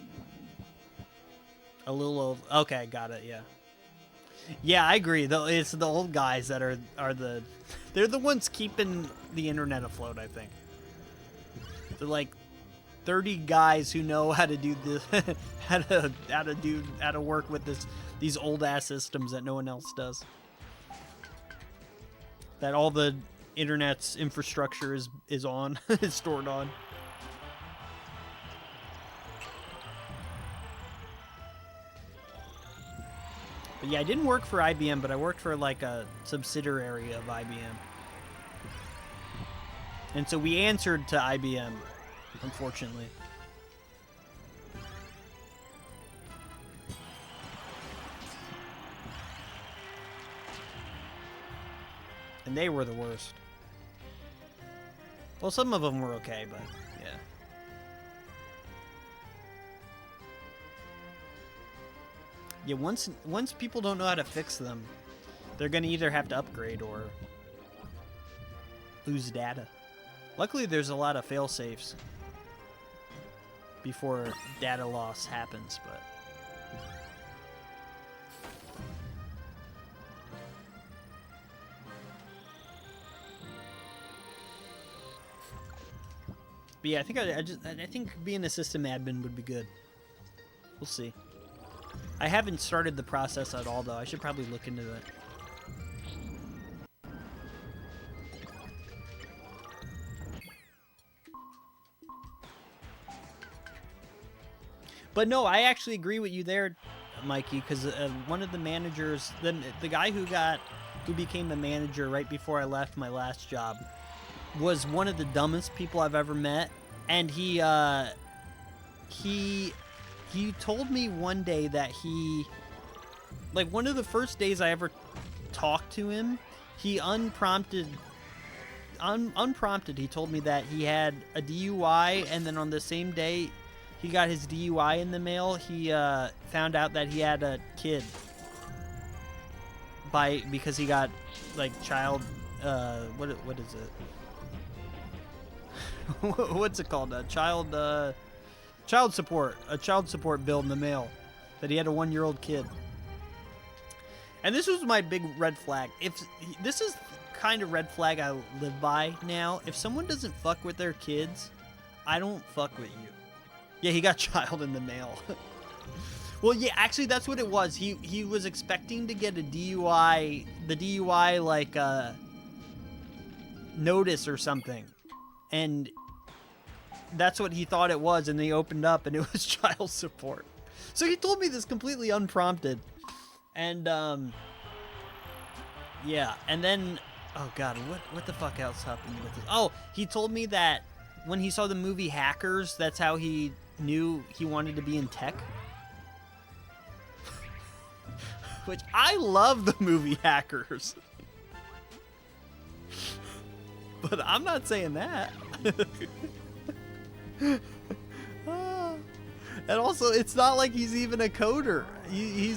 Speaker 1: A little old. Okay, got it. Yeah. Yeah, I agree. Though it's the old guys that are they're the ones keeping the internet afloat, I think. They're like 30 guys who know how to do this, how to work with these old ass systems that no one else does. That all the internet's infrastructure is on, is stored on. But yeah, I didn't work for IBM, but I worked for like a subsidiary of IBM. And so we answered to IBM, unfortunately. And they were the worst. Well, some of them were okay, but yeah. Yeah, once people don't know how to fix them, they're gonna either have to upgrade or lose data. Luckily, there's a lot of fail-safes before data loss happens, but... But yeah, I think being a system admin would be good. We'll see. I haven't started the process at all, though. I should probably look into it. But no, I actually agree with you there, Mikey, because one of the managers, the guy who became the manager right before I left my last job, was one of the dumbest people I've ever met, and he told me one day that like one of the first days I ever talked to him, he unprompted, he told me that he had a DUI, and then on the same day he got his DUI in the mail, he found out that he had a kid because he got like child what is it? What's it called? Child support. A child support bill in the mail that he had a 1-year-old kid. And this was my big red flag. This is kind of red flag I live by now. If someone doesn't fuck with their kids, I don't fuck with you. Yeah, he got child in the mail. Well, yeah, actually that's what it was. He was expecting to get a DUI, the DUI like notice or something. And that's what he thought it was, and they opened up, and it was child support. So he told me this completely unprompted. And, yeah. And then, oh, God, what the fuck else happened with this? Oh, he told me that when he saw the movie Hackers, that's how he knew he wanted to be in tech. Which, I love the movie Hackers. But I'm not saying that. And also, it's not like he's even a coder. He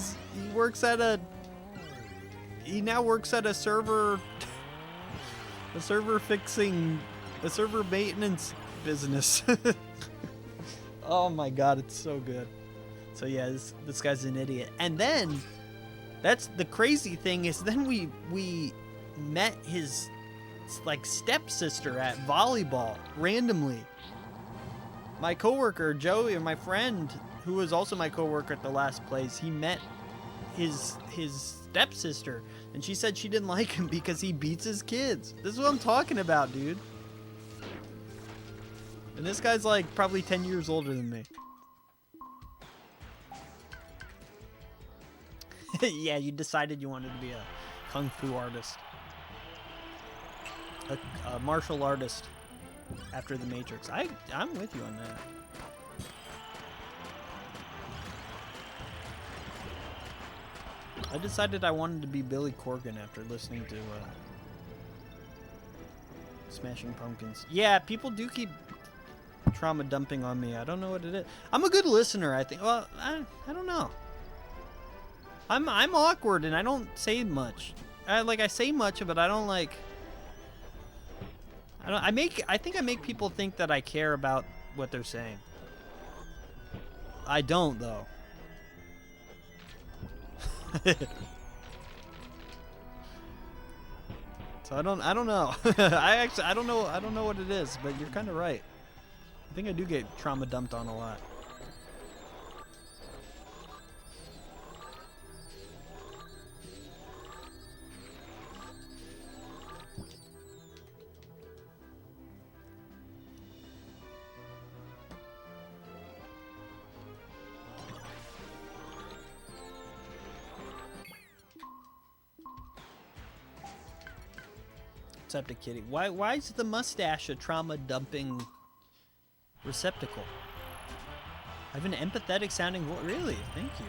Speaker 1: now works at a server maintenance business. Oh my God, it's so good. So yeah, this guy's an idiot. And then that's the crazy thing is then we met his like stepsister at volleyball randomly. My coworker Joey, or my friend who was also my coworker at the last place, he met his stepsister, and she said she didn't like him because he beats his kids. This is what I'm talking about, dude. And this guy's like probably 10 years older than me. Yeah, you decided you wanted to be a kung fu artist. A martial artist after the Matrix. I'm with you on that. I decided I wanted to be Billy Corgan after listening to Smashing Pumpkins. Yeah, people do keep trauma dumping on me. I don't know what it is. I'm a good listener, I think. Well, I don't know. I'm awkward and I don't say much. I say much, but I don't like. I think I make people think that I care about what they're saying. I don't, though. So I don't know. I don't know what it is, but you're kind of right. I think I do get trauma dumped on a lot. Septic Kitty. Why is the mustache a trauma dumping receptacle? I have an empathetic sounding voice. Really? Thank you.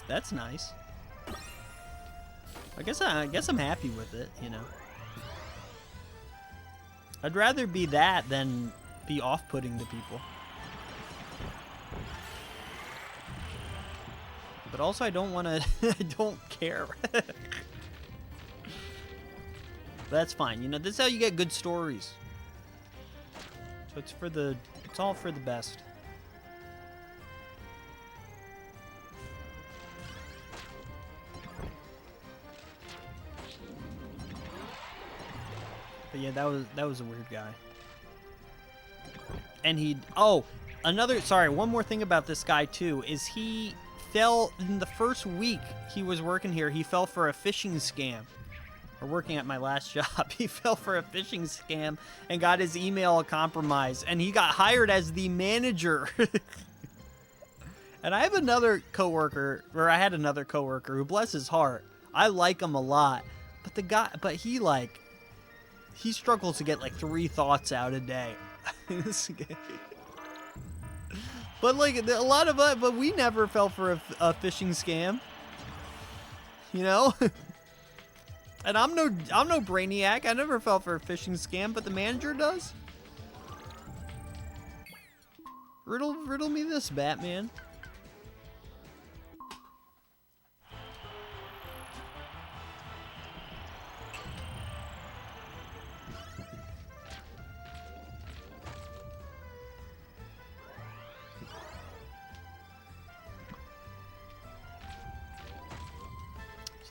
Speaker 1: That's nice. I guess I'm happy with it, you know. I'd rather be that than be off-putting to people. But also I don't want to I don't care. That's fine. You know, this is how you get good stories. So it's all for the best. But yeah, that was a weird guy. And one more thing about this guy too is he fell in the first week he was working here. He fell for a phishing scam. Or working at my last job, he fell for a phishing scam and got his email compromised, and he got hired as the manager. And I had another coworker who, bless his heart, I like him a lot, but he struggles to get like 3 thoughts out a day. But like a lot of us, but we never fell for a phishing scam, you know. And I'm no brainiac. I never fell for a phishing scam, but the manager does. Riddle me this, Batman.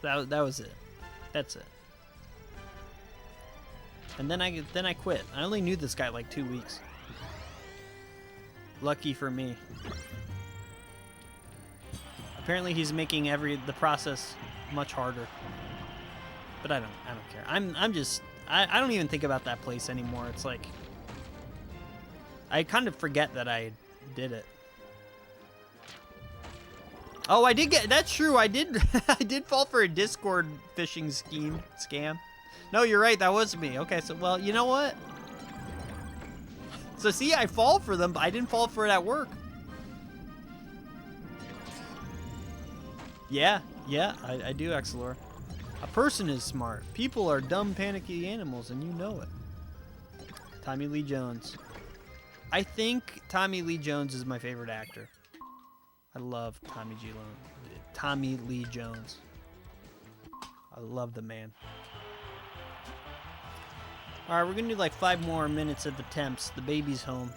Speaker 1: So that was it. That's it. And then I quit. I only knew this guy like 2 weeks. Lucky for me. Apparently he's making the process much harder. But I don't care. I don't even think about that place anymore. It's like I kind of forget that I did it. Oh, that's true. I did fall for a Discord phishing scam. No, you're right. That was me. Okay, so, well, you know what? So, see, I fall for them, but I didn't fall for it at work. Yeah, I do, Xlor. A person is smart. People are dumb, panicky animals, and you know it. Tommy Lee Jones. I think Tommy Lee Jones is my favorite actor. I love Tommy Lee Jones. I love the man. Alright, we're gonna do like 5 more minutes at the temps. The baby's home.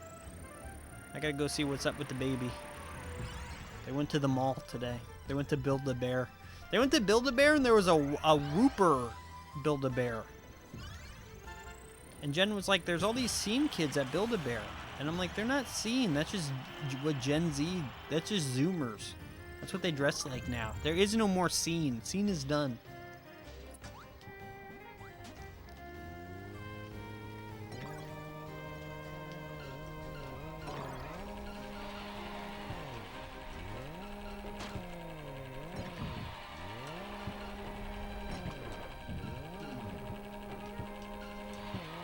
Speaker 1: I gotta go see what's up with the baby. They went to the mall today. They went to Build-A-Bear. They went to Build-A-Bear and there was a Whooper Build-A-Bear. And Jen was like, there's all these scene kids at Build-A-Bear. And I'm like, they're not scene. That's just what Gen Z, that's just Zoomers. That's what they dress like now. There is no more scene. Scene is done.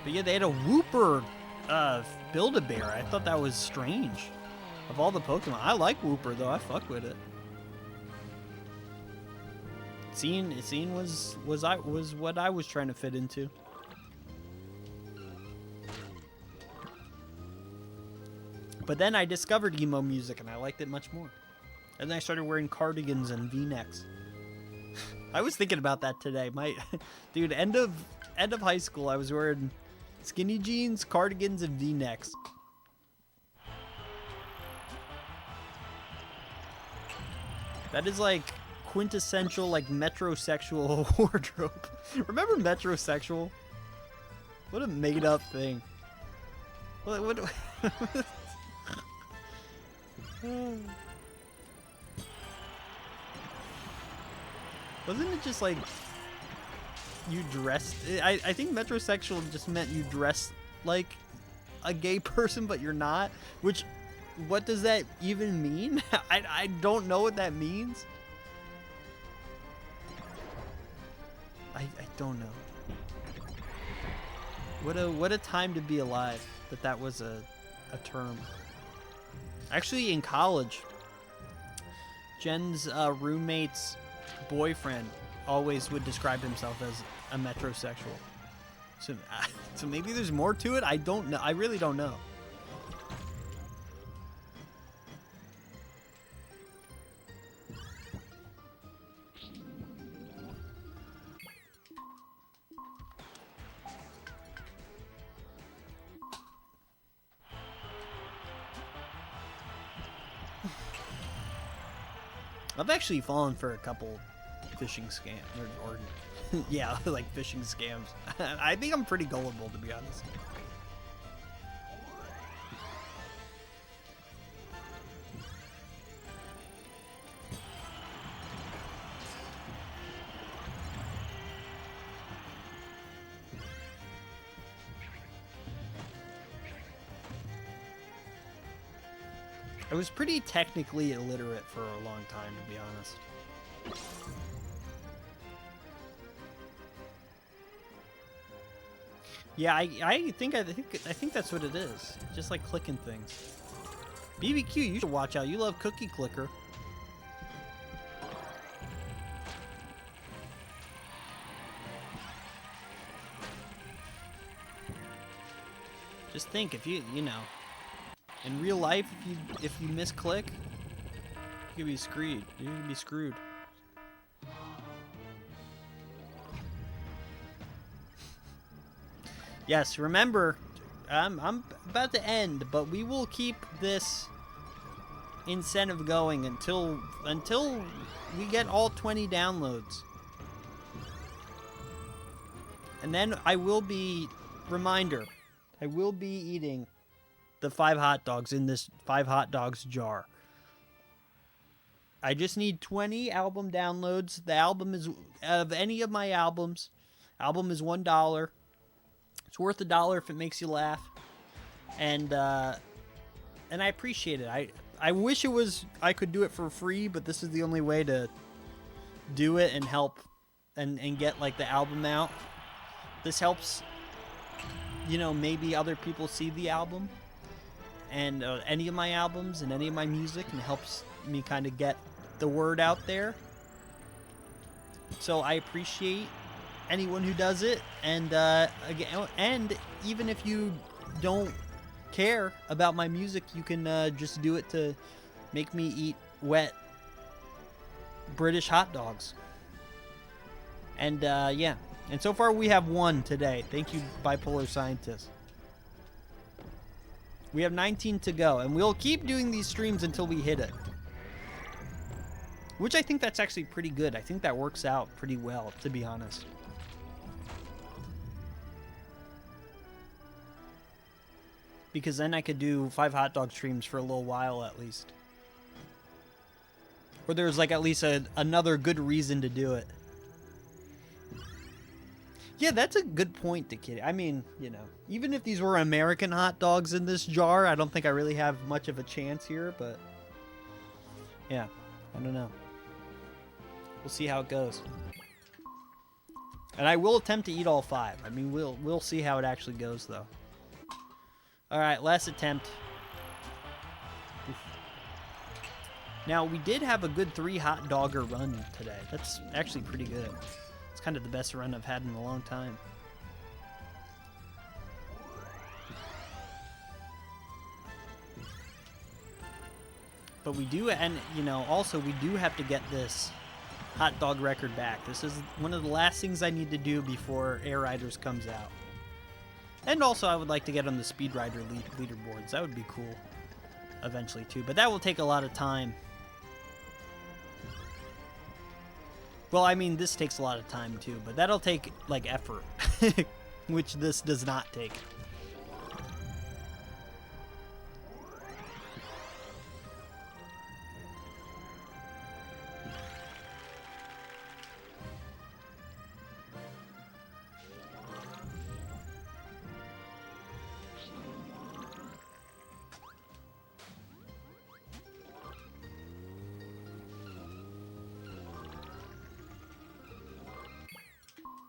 Speaker 1: But yeah, they had a Whooper Build-A-Bear. I thought that was strange. Of all the Pokemon, I like Whooper though. I fuck with it. Scene was what I was trying to fit into. But then I discovered emo music and I liked it much more. And then I started wearing cardigans and V-necks. I was thinking about that today. Dude, end of high school, I was wearing skinny jeans, cardigans, and V-necks. That is like quintessential, like metrosexual wardrobe. Remember metrosexual? What a made-up thing. What wasn't it just like you dressed? I think metrosexual just meant you dress like a gay person, but you're not. Which, what does that even mean? I don't know what that means. I don't know. What a time to be alive. That was a term. Actually, in college, Jen's roommate's boyfriend always would describe himself as a metrosexual. So, so maybe there's more to it. I don't know. I really don't know. I've actually fallen for a couple phishing scams, or yeah, like phishing scams. I think I'm pretty gullible, to be honest. I was pretty technically illiterate for a long time, to be honest. Yeah, I think that's what it is. Just like clicking things. BBQ, you should watch out. You love Cookie Clicker. Just think, if you know, in real life, if you misclick, you could be screwed. You could be screwed. Yes, remember, I'm about to end, but we will keep this incentive going until we get all 20 downloads. And then I will be, reminder, I will be eating the 5 hot dogs in this 5 hot dogs jar. I just need 20 album downloads. The album is, of any of my albums, album is $1. It's worth $1 if it makes you laugh. And I appreciate it. I wish it was, I could do it for free, but this is the only way to do it and help and get like the album out. This helps, you know, maybe other people see the album and any of my albums and any of my music, and it helps me kind of get the word out there. So I appreciate anyone who does it, and again, and even if you don't care about my music, you can just do it to make me eat wet British hot dogs. And yeah, and so far we have 1 today. Thank you, Bipolar Scientist. We have 19 to go, and we'll keep doing these streams until we hit it. Which I think that's actually pretty good. I think that works out pretty well, to be honest. Because then I could do 5 hot dog streams for a little while at least. Or there's like at least another good reason to do it. Yeah, that's a good point, Kitty. I mean, you know, even if these were American hot dogs in this jar, I don't think I really have much of a chance here, but yeah, I don't know. We'll see how it goes. And I will attempt to eat all 5. I mean, we'll see how it actually goes, though. All right, last attempt. Oof. Now, we did have a good 3 hot dogger run today. That's actually pretty good. It's kind of the best run I've had in a long time. But we do, and you know, also we do have to get this hot dog record back. This is one of the last things I need to do before Air Riders comes out. And also I would like to get on the Speed Rider leaderboards. That would be cool eventually too, but that will take a lot of time. Well, I mean, this takes a lot of time too, but that'll take like effort, which this does not take.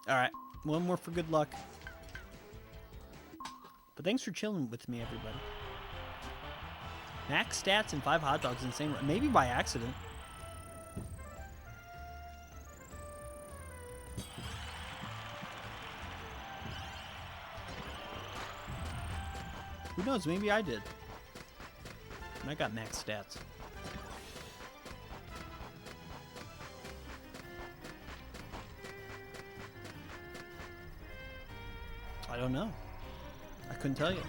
Speaker 1: All right, one more for good luck. But thanks for chilling with me, everybody. Max stats and 5 hot dogs, insane. Maybe by accident. Who knows? Maybe I did. And I got max stats. I don't know. I couldn't tell you.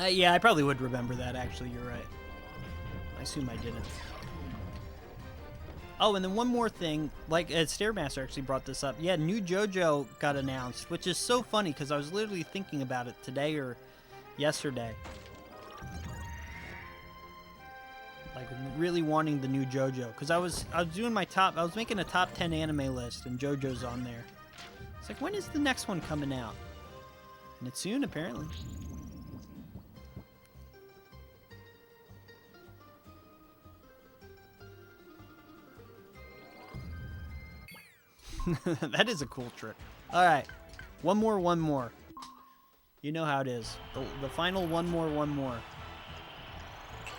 Speaker 1: Yeah, I probably would remember that, actually. You're right. I assume I didn't. Oh, and then one more thing. Like, Stairmaster actually brought this up. Yeah, new JoJo got announced, which is so funny because I was literally thinking about it today or yesterday. Like, really wanting the new JoJo. Because I was doing my I was making a top 10 anime list, and JoJo's on there. It's like, when is the next one coming out? And it's soon, apparently. That is a cool trick. Alright. One more. You know how it is. The final one more.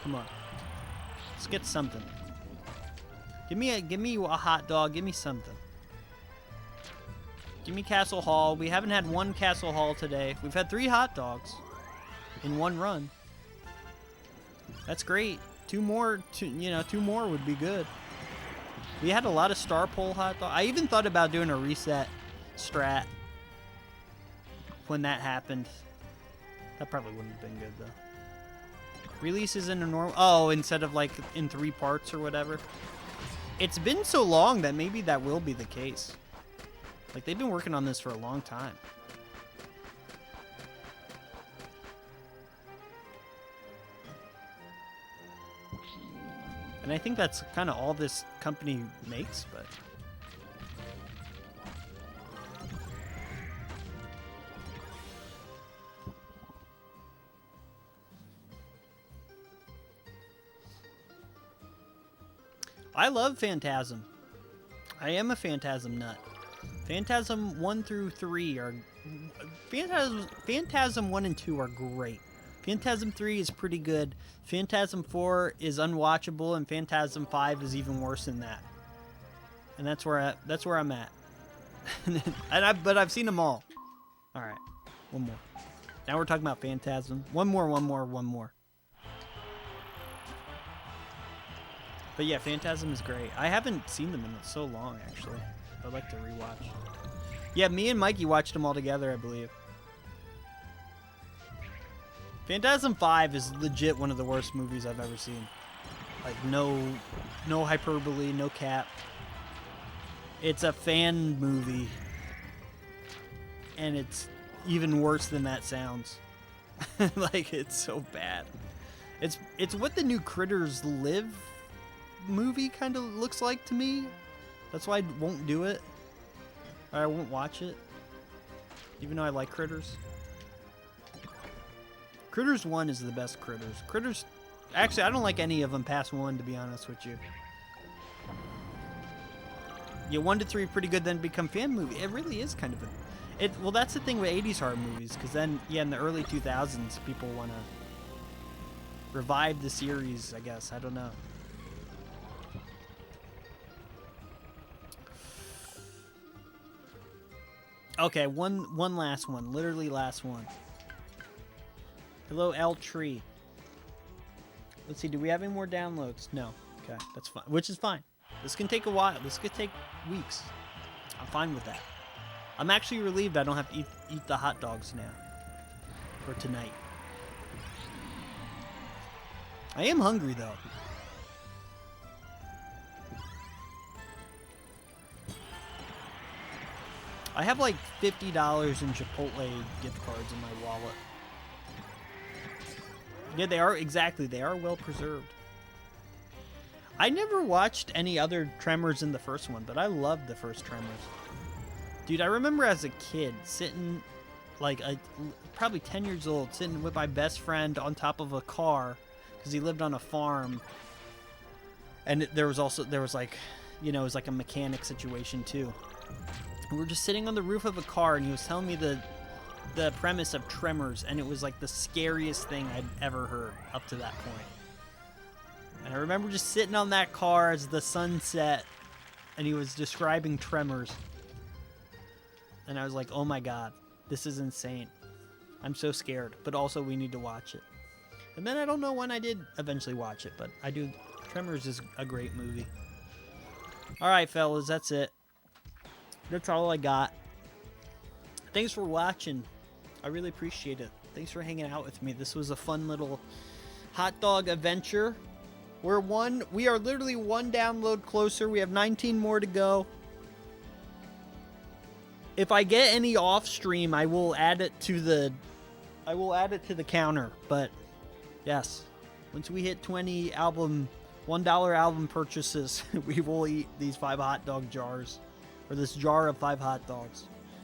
Speaker 1: Come on. Let's get something. Give me a hot dog. Give me something. Give me Castle Hall. We haven't had one Castle Hall today. We've had 3 hot dogs in one run. That's great. 2 more would be good. We had a lot of Star Pole hot dog. I even thought about doing a reset strat when that happened. That probably wouldn't have been good, though. Releases in a normal... Oh, instead of, like, in 3 parts or whatever. It's been so long that maybe that will be the case. Like, they've been working on this for a long time. And I think that's kind of all this company makes, but... I love Phantasm. I am a Phantasm nut. Phantasm 1 through 3 are... Phantasm 1 and 2 are great. Phantasm 3 is pretty good. Phantasm 4 is unwatchable, and Phantasm 5 is even worse than that. And that's where I'm at. But I've seen them all. All right, one more. Now we're talking about Phantasm. One more. But yeah, Phantasm is great. I haven't seen them in so long, actually. I'd like to rewatch. Yeah, me and Mikey watched them all together, I believe. Phantasm 5 is legit one of the worst movies I've ever seen. Like, no hyperbole, no cap. It's a fan movie. And it's even worse than that sounds. Like, it's so bad. It's what the new Critters Live movie kind of looks like to me. That's why I won't do it. Or I won't watch it. Even though I like Critters. Critters 1 is the best Critters. Critters... Actually, I don't like any of them past 1, to be honest with you. Yeah, 1 to 3 pretty good, then become fan movie. It really is kind of a... Well, that's the thing with 80s horror movies, because then, yeah, in the early 2000s, people want to revive the series, I guess. I don't know. Okay, one last one. Literally last one. Hello, L Tree. Let's see, do we have any more downloads? No. Okay, that's fine. Which is fine. This can take a while. This could take weeks. I'm fine with that. I'm actually relieved I don't have to eat the hot dogs now. For tonight. I am hungry, though. I have like $50 in Chipotle gift cards in my wallet. Yeah, they are, exactly. They are well preserved. I never watched any other Tremors in the first one, but I loved the first Tremors. Dude, I remember as a kid sitting, like, probably 10 years old, sitting with my best friend on top of a car, because he lived on a farm. And there was like, you know, it was like a mechanic situation, too. We were just sitting on the roof of a car, and he was telling me the the premise of Tremors, and it was like the scariest thing I'd ever heard up to that point. And I remember just sitting on that car as the sun set, and he was describing Tremors. And I was like, oh my god, this is insane. I'm so scared, but also we need to watch it. And then I don't know when I did eventually watch it, but I do. Tremors is a great movie. Alright, fellas, that's it. That's all I got. Thanks for watching. I really appreciate it. Thanks for hanging out with me. This was a fun little hot dog adventure. We are literally one download closer. We have 19 more to go. If I get any off stream, I will add it to the counter. But yes, once we hit 20 $1 album purchases, we will eat these 5 hot dog jars, or this jar of 5 hot dogs.